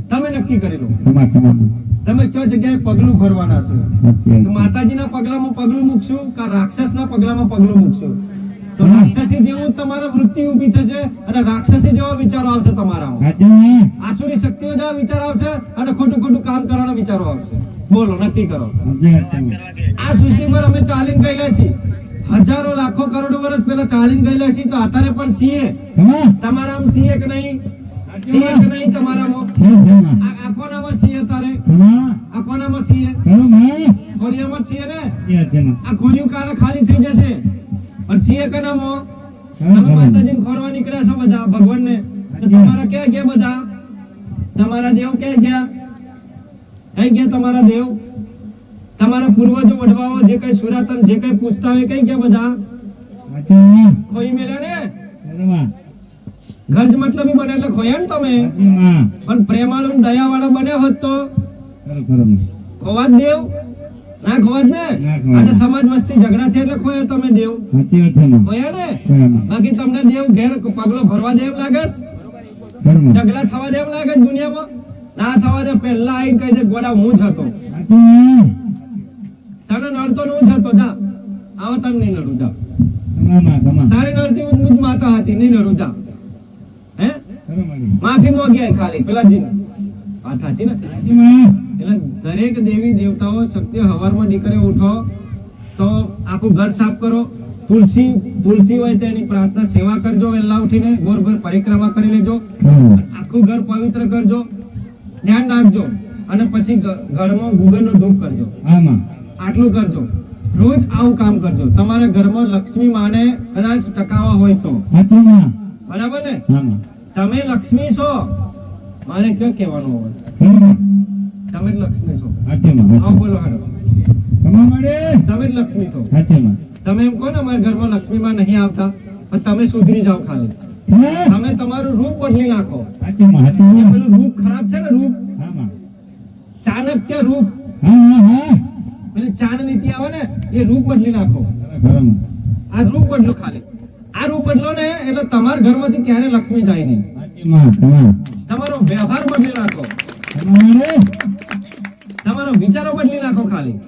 તમે નક્કી કરી લો તમે કઈ જગ્યાએ પગલું ભરવાના છો. માતાજીના પગલામાં પગલું મૂકશું કે રાક્ષસના પગલામાં પગલું મૂકશું તો રાક્ષસી જેવું તમારા વૃત્તિ ઊભી થશે અને રાક્ષસી જેવા વિચારો આવશે તમારામાં. આસુરી શક્તિઓ જેવા વિચાર આવશે અને ખોટું ખોટું કામ કરવાના વિચારો આવશે. બોલો, નક્કી કરો. આ સૃષ્ટિ પર અમે ચાલીને ગયેલા છીએ, હજારો લાખો કરોડો વર્ષ પહેલા ચાલીને ગયેલા છીએ, તો અત્યારે પણ છીએ. તમારામાં છીએ કે નહીં? છીએ કે નહીં? તમારામાં આ કોનામાં છીએ? તારે આ કોનામાં છીએ? ખોરિયામાં છીએ ને? આ ખોરિયું કાલે ખાલી થઈ જશે. પણ છીએ કનામાં? તમે માતાજીને ખોરવા નીકળ્યા છો બધા ભગવાનને, તો તમારા ક્યાં ગયા બધા? તમારા દેવ ક્યાં ગયા? કઈ ગયા તમારા દેવ? તમારા પૂર્વજો વડવાઓ જે કઈ સુરાતન જે કઈ પૂછતા હોય કઈ ગયા બધા? ખોઈ મેલ્યા ને? ગરજ મતલબી બને એટલે ખોયા ને તમે. પણ પ્રેમાળુ દયા વાળા બન્યા હોત તો ખોવાત દેવ ના? ખોવાત ને? આજે સમાજ વસ્તી ઝઘડા થયા એટલે ખોયા તમે દેવ. ખોયા ને? બાકી તમને દેવ ઘેર પગલો ભરવા દેવ લાગે? ઝઘડા થવા દેવ લાગે દુનિયામાં? ના થવા દે. પહેલા આવીને કહી દે ગોડા હું જ હતો, તને નડતો હું જ હતો. જા આવો, તને નહીં નડું. જા તારી નડતી હું જ માતા હતી, નહીં નડું. જા હે માફી માંગ્યા ખાલી પેલા જી. વાત સાચી ને? એટલે દરેક દેવી દેવતાઓ શક્તિ હવારમાં દીકરીઓ ઉઠો તો આખું ઘર સાફ કરો. તુલસી હોય તેની પ્રાર્થના સેવા કરજો. વહેલા ઉઠીને ગોર ઘર પરિક્રમા કરી લેજો. આખું ઘર પવિત્ર કરજો. ધ્યાન રાખજો. અને પછી ઘરમાં ગુગળનો ધૂપ કરજો. આટલું કરજો. રોજ આવું કામ કરજો. તમારા ઘરમાં લક્ષ્મી માને કદાચ ટકાવા હોય તો. બરાબર ને? તમે લક્ષ્મી છો, મારે ક્યાં કહેવાનું હોય? તમે જ લક્ષ્મી છો. બોલો હેડો, તમે જ લક્ષ્મી છો. તમે એમ કહો ને અમારા ઘરમાં લક્ષ્મી માં નહીં આવતા, પણ તમે સુધરી જાઓ. ખાલી તમે તમારું રૂપ બદલી નાખો. પેલું રૂપ ખરાબ છે ને, રૂપ ચાણક્ય રૂપ, પેલી ચાણ નીતિ આવે ને, એ રૂપ બદલી નાખો. આ રૂપ બદલો. ખાલી આ રૂપ બદલો ને એટલે તમારા ઘરમાંથી ક્યારે લક્ષ્મી જાય નહીં. તમારો વ્યવહાર બદલી નાખો. તમારો તમારો વિચારો બદલી નાખો ખાલી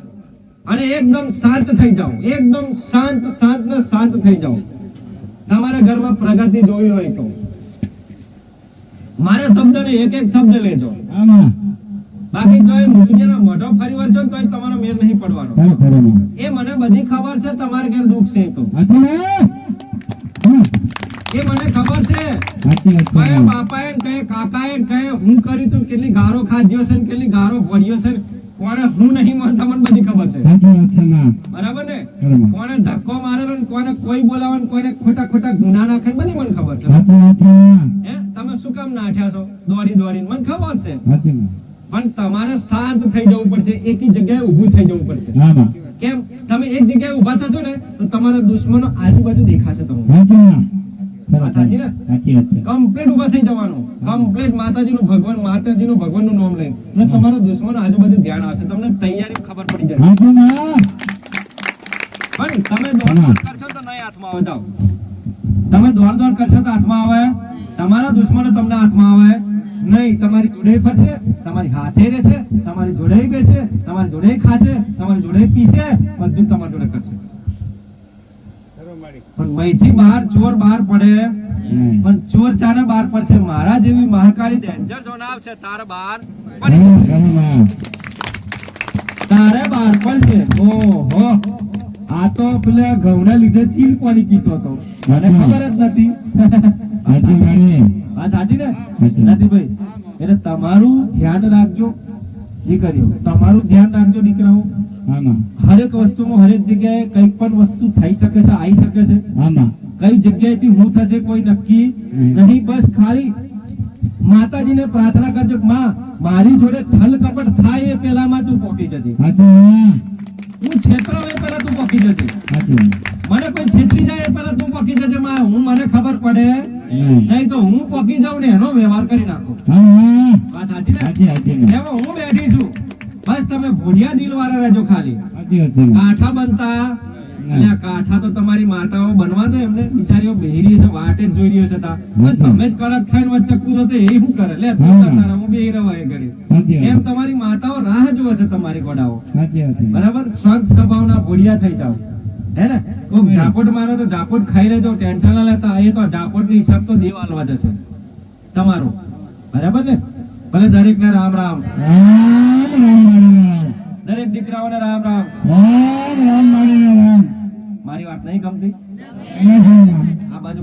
અને એકદમ શાંત થઈ જાઓ, એકદમ શાંત શાંત ને શાંત થઈ જાઓ. તમારા ઘરમાં પ્રગતિ જોવી હોય તો મારા શબ્દને એક એક શબ્દ લેજો. આમાં બાકી જો એ દુનિયાનો મોઢો ફરી વળશો તો તમારો મેર નહીં પડવાનો. ચાલો ખરો એ મને બધી ખબર છે તમારે ઘેર દુઃખ છે તો સાચું ને એ મને ખબર છે. સાચી વાત કયા છે બાપાએ ને કયા કાકાએ ને કયા હું કર્યું તું, કેટલી ગારો ખાધ્યો છે ને કેટલી ગારો ભર્યો છે, કોને હું નહીં માનતા મને બધી ખબર છે. સાચી વાત છે માં બરાબર ને? બરાબર. કોને ધક્કો મારેલો ને કોને કોઈ બોલાવે ને કોઈને ખોટા ખોટા ગુના નાખે ને બધી મને ખબર છે. સાચી વાત છે માં હે તમે શું કામ નાઠ્યા છો દોડી દોડીને? મને ખબર છે. સાચી માં પણ તમારે શાંત થઈ જવું પડશે, એકી જગ્યાએ ઊભું થઈ જવું પડશે. આમાં કેમ? તમે એક જગ્યાએ ઊભા થશો ને તો તમારા દુશ્મનો આજુબાજુ દેખાશે તમને. સાચું માં વાત સાચી ને? સાચી વાત છે કમ્પ્લીટ ઊભા થઈ જવાનું, કમ્પ્લીટ માતાજીનું ભગવાનનું નામ લઈને એટલે તમારો દુશ્મનો આજુબાજુ ધ્યાન આવશે, તમને તૈયારી ખબર પડી જશે. સાચું માં પણ તમે દોડ કરશો તો નહીં હાથમાં આવે. જાઓ તમે દોડ કરશો તો હાથમાં આવે, તમારા દુશ્મનો તમને હાથમાં આવે નહીં. તમારી જોડે ફરશે, તમારી હાથે રહેશે, તમારી જોડે બેસે, તમારી જોડે ખાશે, તમારી જોડે પીશે, બધું તમારી જોડે કરશે. પણ મહીથી બહાર ચોર બહાર પડે, પણ ચોર ચાને બહાર પડશે. મારા જેવી મહાકાળી ડેન્જર ઝોન આવશે તારે બહાર પડી જશે. તારે બહાર પડશે. ઓહો આ તો પેલા ઘઉંના લીધે ચીલ પાણી પીતો હતો, મને ખબર જ નથી. સાચી મારી વાત સાચી ને સાચી. નથી ભાઈ? એટલે તમારું ધ્યાન રાખજો દીકરીઓ, તમારું ધ્યાન રાખજો દીકરાઓ. આમાં હરેક વસ્તુમાં હરેક જગ્યાએ કઈક પણ વસ્તુ થઈ શકે છે, આવી શકે છે. આમાં કઈ જગ્યાએથી હું થશે કોઈ નક્કી નહીં. બસ ખાલી માતાજીને પ્રાર્થના કરજો કે માં મારી જોડે છલ કપટ થાય એ પહેલામાં તું પહોંચી જજે. સાચું માં હું છેતરાવ એ પહેલા તું પહોંચી જજે. સાચું મને કોઈ છેતરી જાય એ પહેલા તું પહોંચી જજે માં. હું મને ખબર પડે નહીં તો હું પહોંચી જાઉં ને એનો વ્યવહાર કરી નાખો. હા વાત સાચી ને? સાચી સાચી માં એમાં હું બેઠી છું. બસ તમે ભોળિયા દિલ વાળા રહેજો ખાલી. સાચી વાત છે માં કાંઠા બનતા એટલે આ કાંઠા તો તમારી માતાઓ બનવા દો, એમને બિચારીઓ બેહરી છે, વાટે જ જોઈ રહ્યો છે. તા બસ તમે જ કડક ખાઈને વચ્ચે કૂદો તો એ શું કરે? લે તું તારા હું બેહી રવાય ઘડી. સાચી વાત એમ તમારી માતાઓ રાહ જોવે છે તમારી ગોડાઓ. સાચી વાત છે બરાબર? સ્વચ્છ સ્વભાવના ભોળિયા થઈ જાઓ. હે ને? કોક ઝાપટ મારો તો ઝાપટ ખાઈ લેજો, ટેન્શન ના લેતા. એ તો ઝાપટની હિસાબ તો દેવ આલવા જશે તમારો. બરાબર ને? ભલે દરેકને રામ રામ, રામ રામ દરેક દીકરાઓને રામ રામ. રામ રામ રામ મારી વાત નહીં ગમતી? રામ